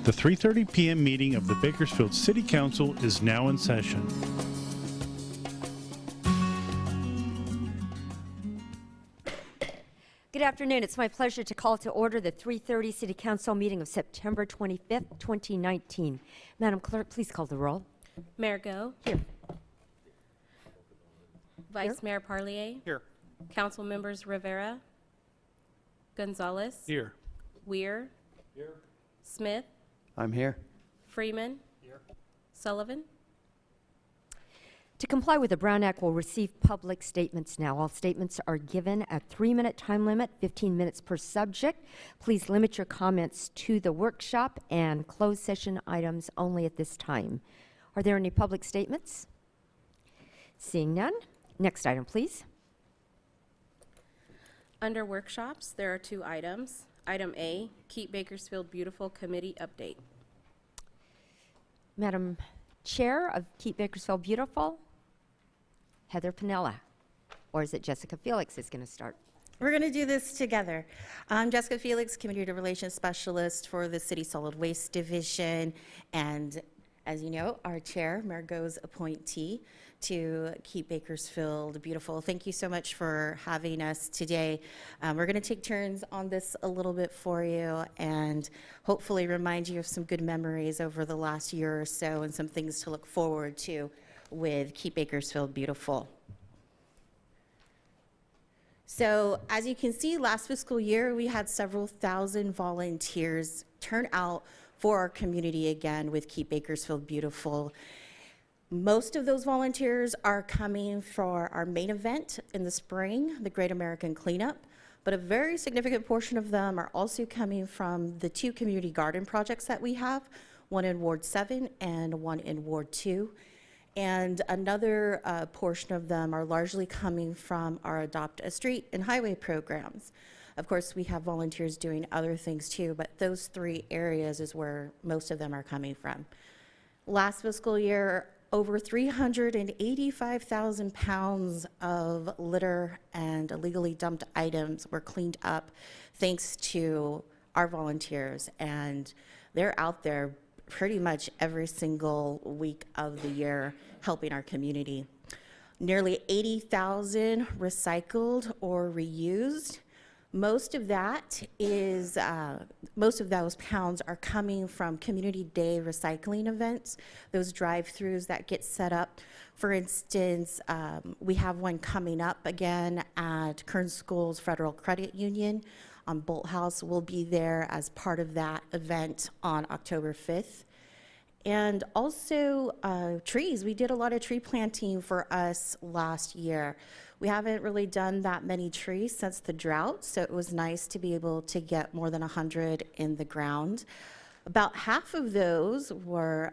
The 3:30 p.m. meeting of the Bakersfield City Council is now in session. Good afternoon. It's my pleasure to call to order the 3:30 City Council meeting of September 25th, 2019. Madam Clerk, please call the roll. Mayor Go. Here. Vice Mayor Parlier. Here. Council members Rivera, Gonzalez. Here. Weir. Here. Smith. I'm here. Freeman. Here. Sullivan. To comply with the Brown Act, we'll receive public statements now. All statements are given a 3-minute time limit, 15 minutes per subject. Please limit your comments to the workshop and closed session items only at this time. Are there any public statements? Seeing none. Next item, please. Under workshops, there are 2 items. Item A, Keep Bakersfield Beautiful Committee Update. Madam Chair of Keep Bakersfield Beautiful, Heather Pinella, or is it Jessica Felix is going to start? We're going to do this together. I'm Jessica Felix, Community Relations Specialist for the City Solid Waste Division, and as you know, our chair, Mayor Go's appointee to Keep Bakersfield Beautiful. Thank you so much for having us today. We're going to take turns on this a little bit for you and hopefully remind you of some good memories over the last year or so and some things to look forward to with Keep Bakersfield Beautiful. So as you can see, last fiscal year, we had several thousand volunteers turn out for our community again with Keep Bakersfield Beautiful. Most of those volunteers are coming for our main event in the spring, the Great American Cleanup, but a very significant portion of them are also coming from the 2 community garden projects that we have, one in Ward 7 and one in Ward 2. And another portion of them are largely coming from our Adopt a Street and Highway programs. Of course, we have volunteers doing other things too, but those 3 areas is where most of them are coming from. Last fiscal year, over 385,000 pounds of litter and illegally dumped items were cleaned up thanks to our volunteers, and they're out there pretty much every single week of the year helping our community. Nearly 80,000 recycled or reused. Most of that is, most of those pounds are coming from Community Day recycling events, those drive-throughs that get set up. For instance, we have one coming up again at Kern Schools Federal Credit Union on Bolt House. We'll be there as part of that event on October 5th. And also trees. We did a lot of tree planting for us last year. We haven't really done that many trees since the drought, so it was nice to be able to get more than 100 in the ground. About half of those were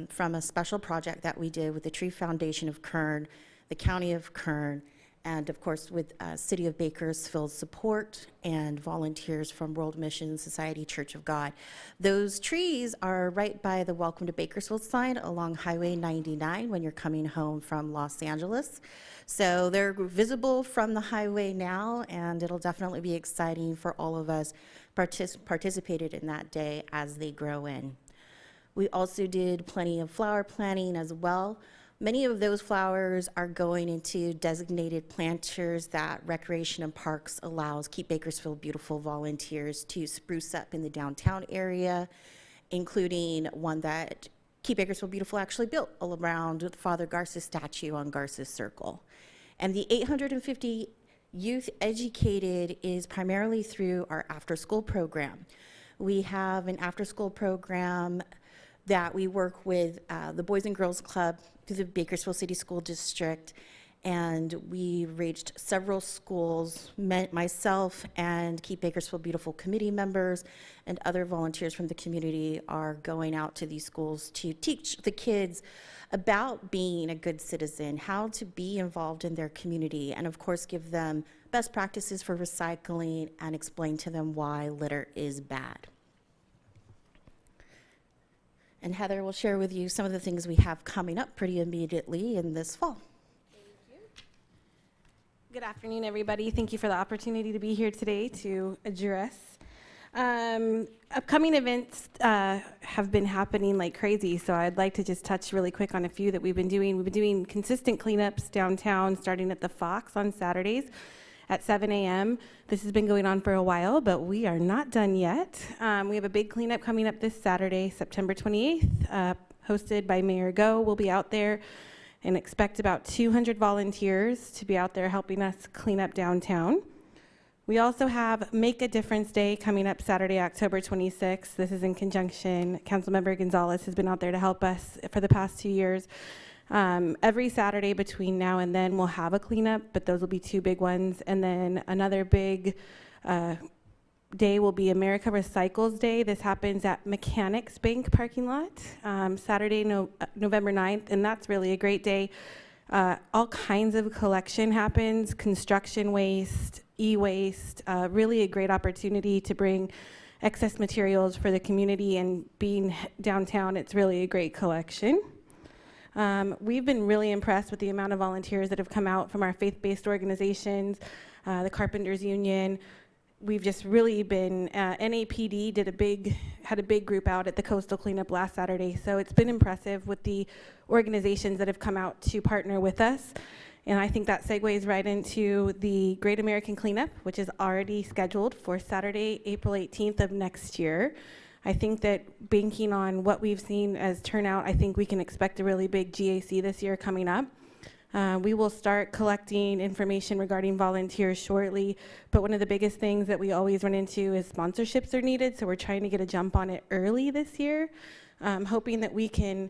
from a special project that we did with the Tree Foundation of Kern, the County of Kern, and of course with City of Bakersfield support and volunteers from World Mission Society Church of God. Those trees are right by the Welcome to Bakersfield sign along Highway 99 when you're coming home from Los Angeles. So they're visible from the highway now, and it'll definitely be exciting for all of us participated in that day as they grow in. We also did plenty of flower planting as well. Many of those flowers are going into designated planters that Recreation and Parks allows Keep Bakersfield Beautiful volunteers to spruce up in the downtown area, including one that Keep Bakersfield Beautiful actually built around Father Garces statue on Garces Circle. And the 850 youth educated is primarily through our after-school program. We have an after-school program that we work with the Boys and Girls Club through the Bakersfield City School District, and we reached several schools. Myself and Keep Bakersfield Beautiful committee members and other volunteers from the community are going out to these schools to teach the kids about being a good citizen, how to be involved in their community, and of course give them best practices for recycling and explain to them why litter is bad. And Heather will share with you some of the things we have coming up pretty immediately in this fall. Good afternoon, everybody. Thank you for the opportunity to be here today to address. Upcoming events have been happening like crazy, so I'd like to just touch really quick on a few that we've been doing. We've been doing consistent cleanups downtown, starting at the Fox on Saturdays at 7 a.m. This has been going on for a while, but we are not done yet. We have a big cleanup coming up this Saturday, September 28th, hosted by Mayor Go. We'll be out there and expect about 200 volunteers to be out there helping us clean up downtown. We also have Make a Difference Day coming up Saturday, October 26th. This is in conjunction, Councilmember Gonzalez has been out there to help us for the past 2 years. Every Saturday between now and then we'll have a cleanup, but those will be 2 big ones. And then another big day will be America Recycles Day. This happens at Mechanics Bank parking lot, Saturday, November 9th, and that's really a great day. All kinds of collection happens, construction waste, e-waste, really a great opportunity to bring excess materials for the community, and being downtown, it's really a great collection. We've been really impressed with the amount of volunteers that have come out from our faith-based organizations, the Carpenters Union. We've just really been, NAPD had a big group out at the coastal cleanup last Saturday, so it's been impressive with the organizations that have come out to partner with us. And I think that segues right into the Great American Cleanup, which is already scheduled for Saturday, April 18th of next year. I think that banking on what we've seen as turnout, I think we can expect a really big GAC this year coming up. We will start collecting information regarding volunteers shortly, but one of the biggest things that we always run into is sponsorships are needed, so we're trying to get a jump on it early this year, hoping that we can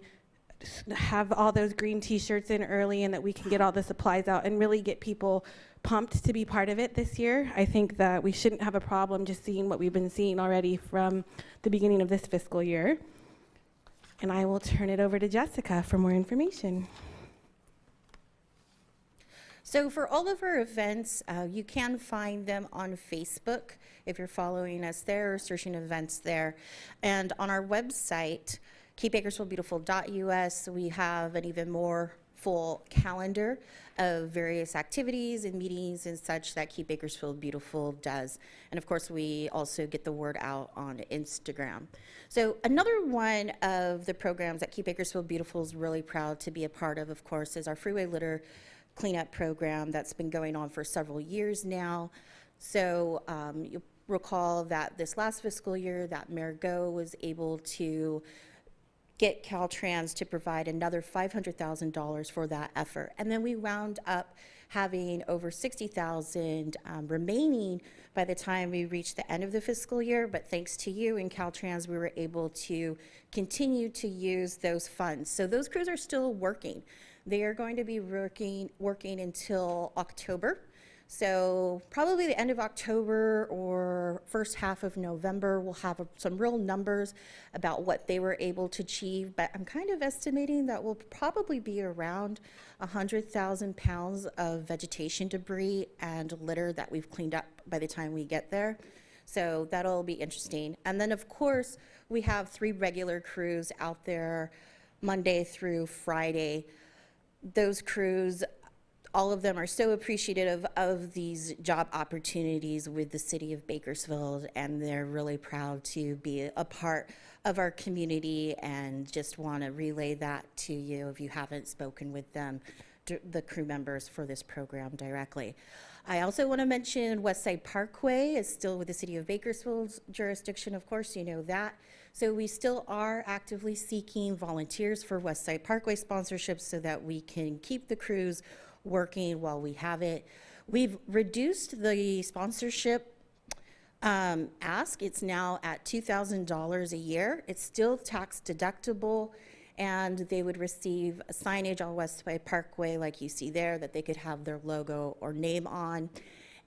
have all those green t-shirts in early and that we can get all the supplies out and really get people pumped to be part of it this year. I think that we shouldn't have a problem just seeing what we've been seeing already from the beginning of this fiscal year. And I will turn it over to Jessica for more information. So for all of our events, you can find them on Facebook if you're following us there or searching events there. And on our website, keepbakersfieldbeautiful.us, we have an even more full calendar of various activities and meetings and such that Keep Bakersfield Beautiful does. And of course, we also get the word out on Instagram. So another one of the programs that Keep Bakersfield Beautiful is really proud to be a part of course, is our freeway litter cleanup program that's been going on for several years now. So you'll recall that this last fiscal year that Mayor Go was able to get Caltrans to provide another $500,000 for that effort. And then we wound up having over $60,000 remaining by the time we reached the end of the fiscal year. But thanks to you and Caltrans, we were able to continue to use those funds. So those crews are still working. They are going to be working until October. So probably the end of October or first half of November, we'll have some real numbers about what they were able to achieve. But I'm kind of estimating that will probably be around 100,000 pounds of vegetation debris and litter that we've cleaned up by the time we get there. So that'll be interesting. And then of course, we have 3 regular crews out there Monday through Friday. Those crews, all of them are so appreciative of these job opportunities with the city of Bakersfield, and they're really proud to be a part of our community and just want to relay that to you if you haven't spoken with them, the crew members for this program directly. I also want to mention Westside Parkway is still with the city of Bakersfield's jurisdiction, of course, you know that. So we still are actively seeking volunteers for Westside Parkway sponsorships so that we can keep the crews working while we have it. We've reduced the sponsorship ask. It's now at $2,000 a year. It's still tax deductible, and they would receive a signage on Westside Parkway like you see there that they could have their logo or name on.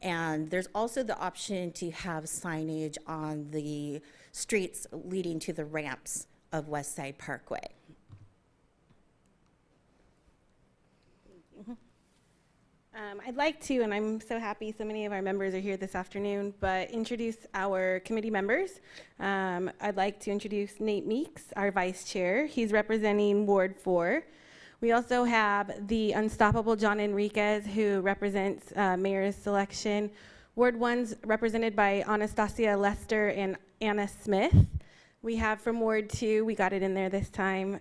And there's also the option to have signage on the streets leading to the ramps of Westside Parkway. I'd like to, and I'm so happy so many of our members are here this afternoon, but introduce our committee members. I'd like to introduce Nate Meeks, our vice chair. He's representing Ward 4. We also have the unstoppable John Enriquez, who represents mayor's selection. Ward 1's represented by Anastasia Lester and Anna Smith. We have from Ward 2, we got it in there this time,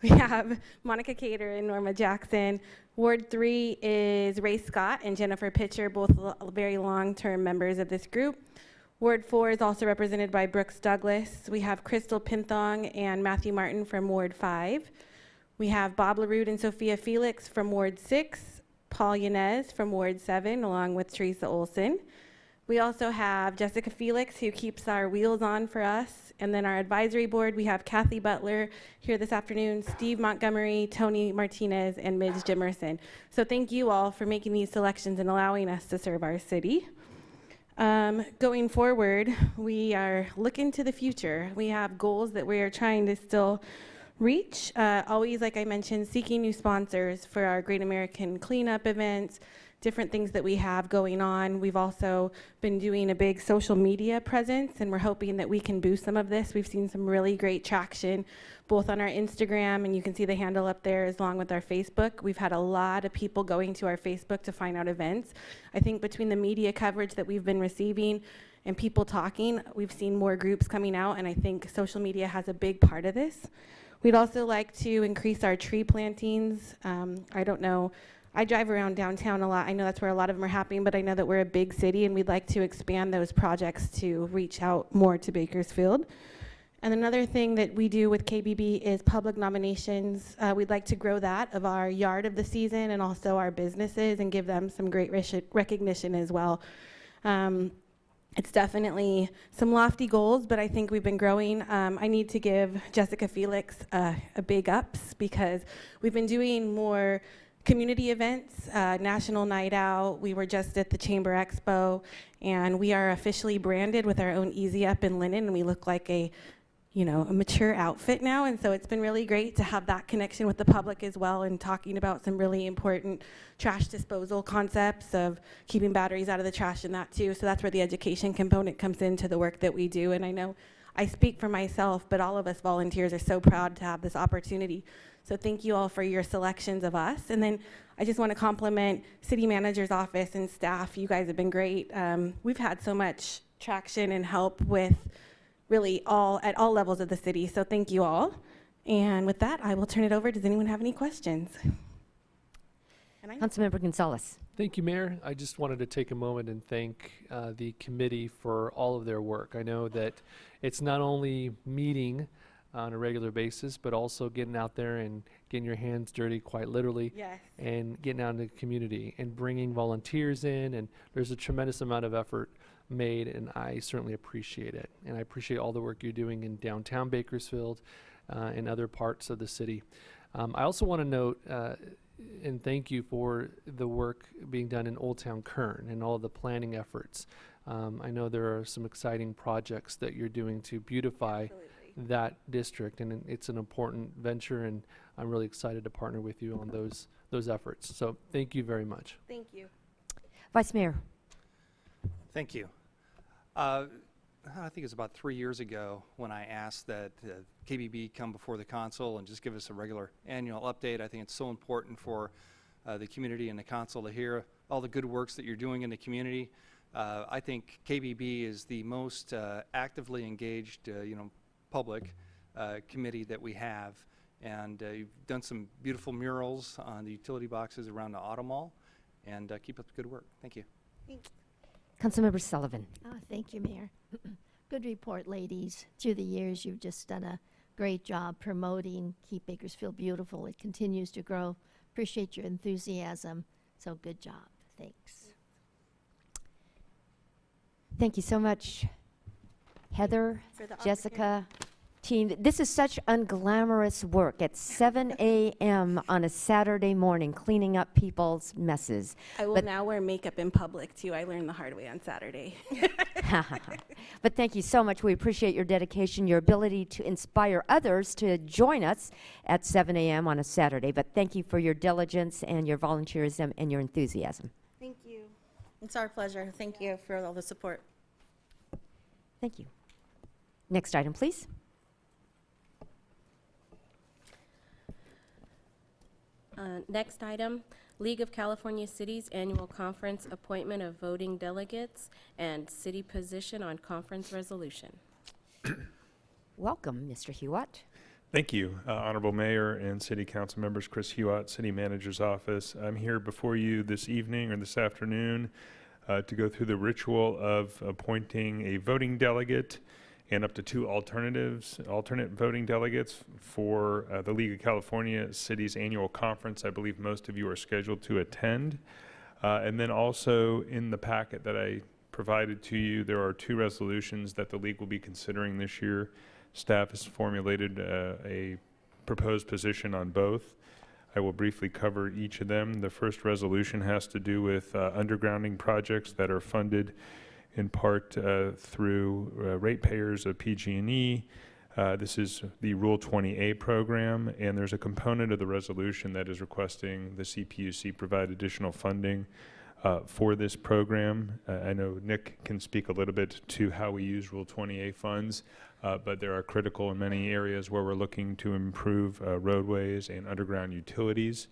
we have Monica Cater and Norma Jackson. Ward 3 is Ray Scott and Jennifer Pitcher, both very long-term members of this group. Ward 4 is also represented by Brooks Douglas. We have Crystal Pinthong and Matthew Martin from Ward 5. We have Bob LaRude and Sophia Felix from Ward 6, Paul Yanez from Ward 7, along with Teresa Olson. We also have Jessica Felix, who keeps our wheels on for us. And then our advisory board, we have Kathy Butler here this afternoon, Steve Montgomery, Tony Martinez, and Midge Jimerson. So thank you all for making these selections and allowing us to serve our city. Going forward, we are looking to the future. We have goals that we are trying to still reach. Always, like I mentioned, seeking new sponsors for our Great American Cleanup events, different things that we have going on. We've also been doing a big social media presence, and we're hoping that we can boost some of this. We've seen some really great traction, both on our Instagram, and you can see the handle up there, along with our Facebook. We've had a lot of people going to our Facebook to find out events. I think between the media coverage that we've been receiving and people talking, we've seen more groups coming out, and I think social media has a big part of this. We'd also like to increase our tree plantings. I don't know, I drive around downtown a lot. I know that's where a lot of them are happening, but I know that we're a big city and we'd like to expand those projects to reach out more to Bakersfield. And another thing that we do with KBB is public nominations. We'd like to grow that of our yard of the season and also our businesses and give them some great recognition as well. It's definitely some lofty goals, but I think we've been growing. I need to give Jessica Felix a big ups because we've been doing more community events, National Night Out. We were just at the Chamber Expo, and we are officially branded with our own Easy Up in linen, and we look like a mature outfit now. And so it's been really great to have that connection with the public as well, and talking about some really important trash disposal concepts of keeping batteries out of the trash and that too. So that's where the education component comes into the work that we do. And I know I speak for myself, but all of us volunteers are so proud to have this opportunity. So thank you all for your selections of us. And then I just want to compliment City Manager's office and staff. You guys have been great. We've had so much traction and help with really at all levels of the city. So thank you all. And with that, I will turn it over. Does anyone have any questions? Councilmember Gonzalez. Thank you, Mayor. I just wanted to take a moment and thank the committee for all of their work. I know that it's not only meeting on a regular basis, but also getting out there and getting your hands dirty, quite literally, Yes. and getting out into the community and bringing volunteers in. And there's a tremendous amount of effort made, and I certainly appreciate it. And I appreciate all the work you're doing in downtown Bakersfield and other parts of the city. I also want to note and thank you for the work being done in Old Town Kern and all the planning efforts. I know there are some exciting projects that you're doing to beautify that district, and it's an important venture, and I'm really excited to partner with you on those efforts. So thank you very much. Thank you. Vice Mayor. Thank you. I think it was about 3 years ago when I asked that KBB come before the council and just give us a regular annual update. I think it's so important for the community and the council to hear all the good works that you're doing in the community. I think KBB is the most actively engaged, public committee that we have. And you've done some beautiful murals on the utility boxes around the Auto Mall. And keep up the good work. Thank you. Thanks. Councilmember Sullivan. Thank you, Mayor. Good report, ladies. Through the years, you've just done a great job promoting Keep Bakersfield Beautiful. It continues to grow. Appreciate your enthusiasm. So good job. Thanks. Thank you so much, Heather, For the Jessica, team. This is such unglamorous work at 7 a.m. on a Saturday morning, cleaning up people's messes. I will But- now wear makeup in public too. I learned the hard way on Saturday. But thank you so much. We appreciate your dedication, your ability to inspire others to join us at 7 a.m. on a Saturday. But thank you for your diligence and your volunteerism and your enthusiasm. Thank you. It's our pleasure. Thank you for all the support. Thank you. Next item, please. Next item, League of California Cities Annual Conference Appointment of Voting Delegates and City Position on Conference Resolution. Welcome, Mr. Hewitt. Thank you, Honorable Mayor and City Council members. Chris Hewitt, City Manager's Office. I'm here before you this evening or this afternoon to go through the ritual of appointing a voting delegate and up to two alternate voting delegates for the League of California Cities Annual Conference. I believe most of you are scheduled to attend. And then also in the packet that I provided to you, there are two resolutions that the League will be considering this year. Staff has formulated a proposed position on both. I will briefly cover each of them. The first resolution has to do with undergrounding projects that are funded in part through ratepayers of PG&E. This is the Rule 20A program, and there's a component of the resolution that is requesting the CPUC provide additional funding for this program. I know Nick can speak a little bit to how we use Rule 20A funds, but there are critical in many areas where we're looking to improve roadways and underground utilities.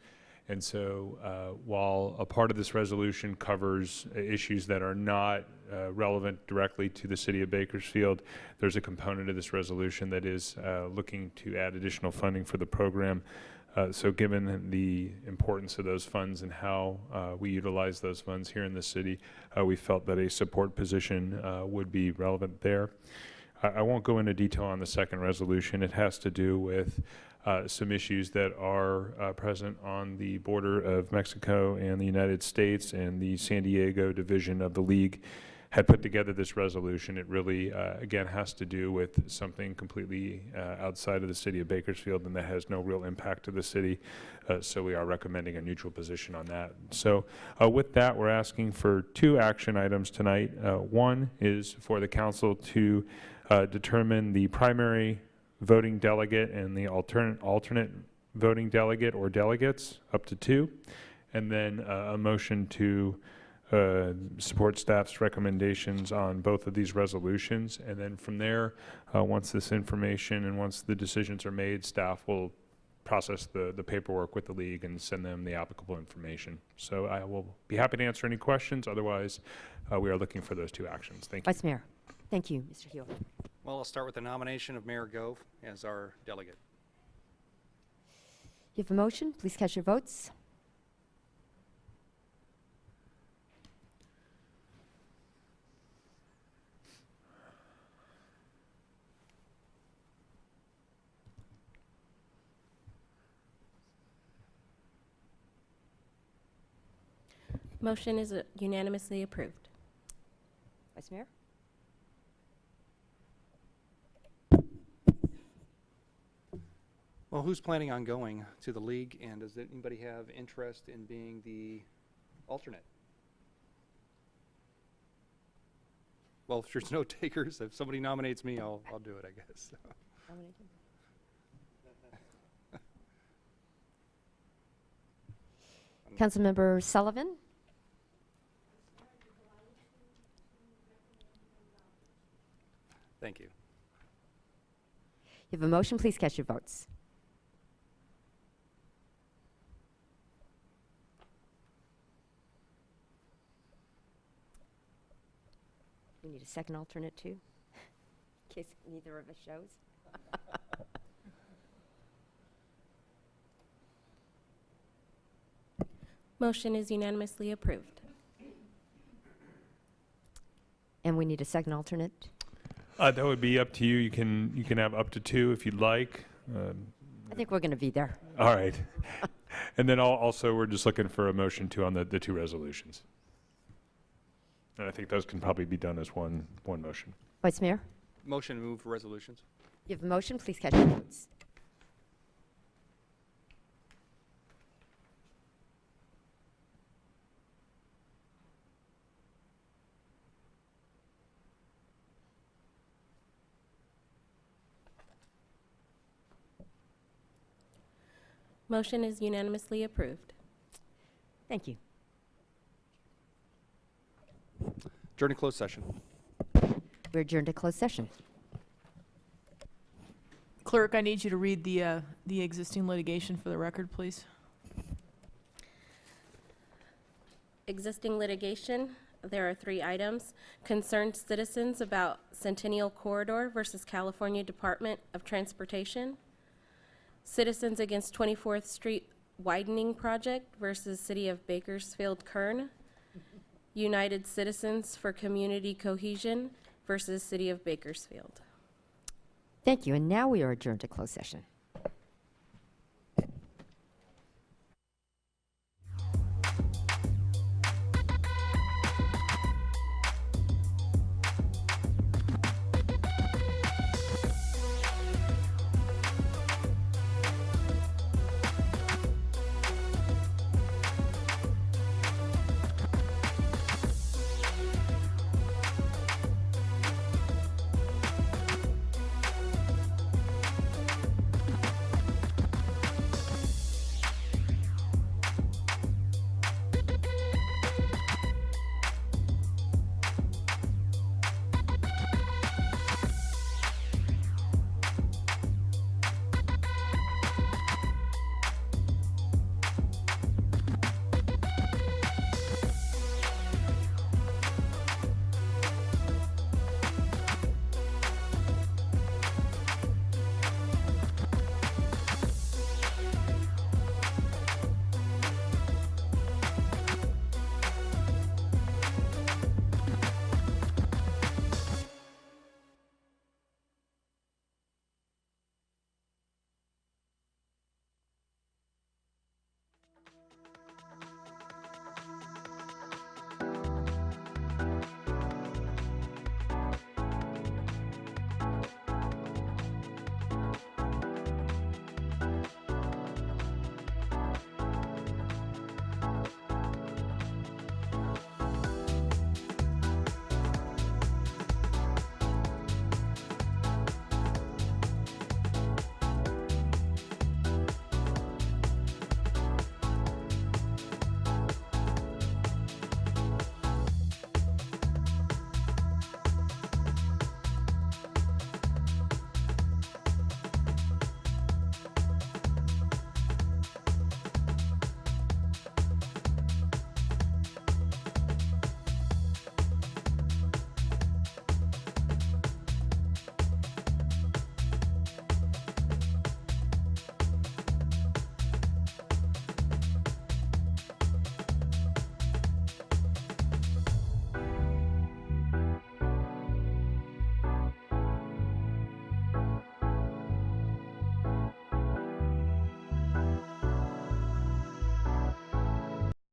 And so while a part of this resolution covers issues that are not relevant directly to the city of Bakersfield, there's a component of this resolution that is looking to add additional funding for the program. So given the importance of those funds and how we utilize those funds here in the city, we felt that a support position would be relevant there. I won't go into detail on the second resolution. It has to do with some issues that are present on the border of Mexico and the United States, and the San Diego division of the league had put together this resolution. It really, again, has to do with something completely outside of the city of Bakersfield, and that has no real impact to the city. So we are recommending a neutral position on that. So with that, we're asking for 2 action items tonight. One is for the council to determine the primary voting delegate and the alternate voting delegate or delegates, up to 2. And then a motion to support staff's recommendations on both of these resolutions. And then from there, once this information and once the decisions are made, staff will process the paperwork with the league and send them the applicable information. So I will be happy to answer any questions. Otherwise, we are looking for those 2 actions. Thank you. Vice Mayor. Thank you, Mr. Hewitt. Well, I'll start with the nomination of Mayor Gove as our delegate. You have a motion. Please cast your votes. Motion is unanimously approved. Vice Mayor? Well, who's planning on going to the league, and does anybody have interest in being the alternate? Well, if there's no takers, if somebody nominates me, I'll do it, I guess. Councilmember Sullivan? Thank you. You have a motion. Please cast your votes. We need a second alternate, too, in case neither of us shows. Motion is unanimously approved. And we need a second alternate. That would be up to you. You can have up to 2 if you'd like. I think we're going to be there. All right. And then also, we're just looking for a motion on the 2 resolutions. And I think those can probably be done as one motion. Vice Mayor? Motion to move for resolutions. You have a motion. Please cast your votes. Motion is unanimously approved. Thank you. Adjourn to closed session. We're adjourned to closed session. Clerk, I need you to read the existing litigation for the record, please. Existing litigation, there are 3 items. Concerned citizens about Centennial Corridor versus California Department of Transportation. Citizens against 24th Street widening project versus City of Bakersfield Kern. United Citizens for Community Cohesion versus City of Bakersfield. Thank you. And now we are adjourned to closed session.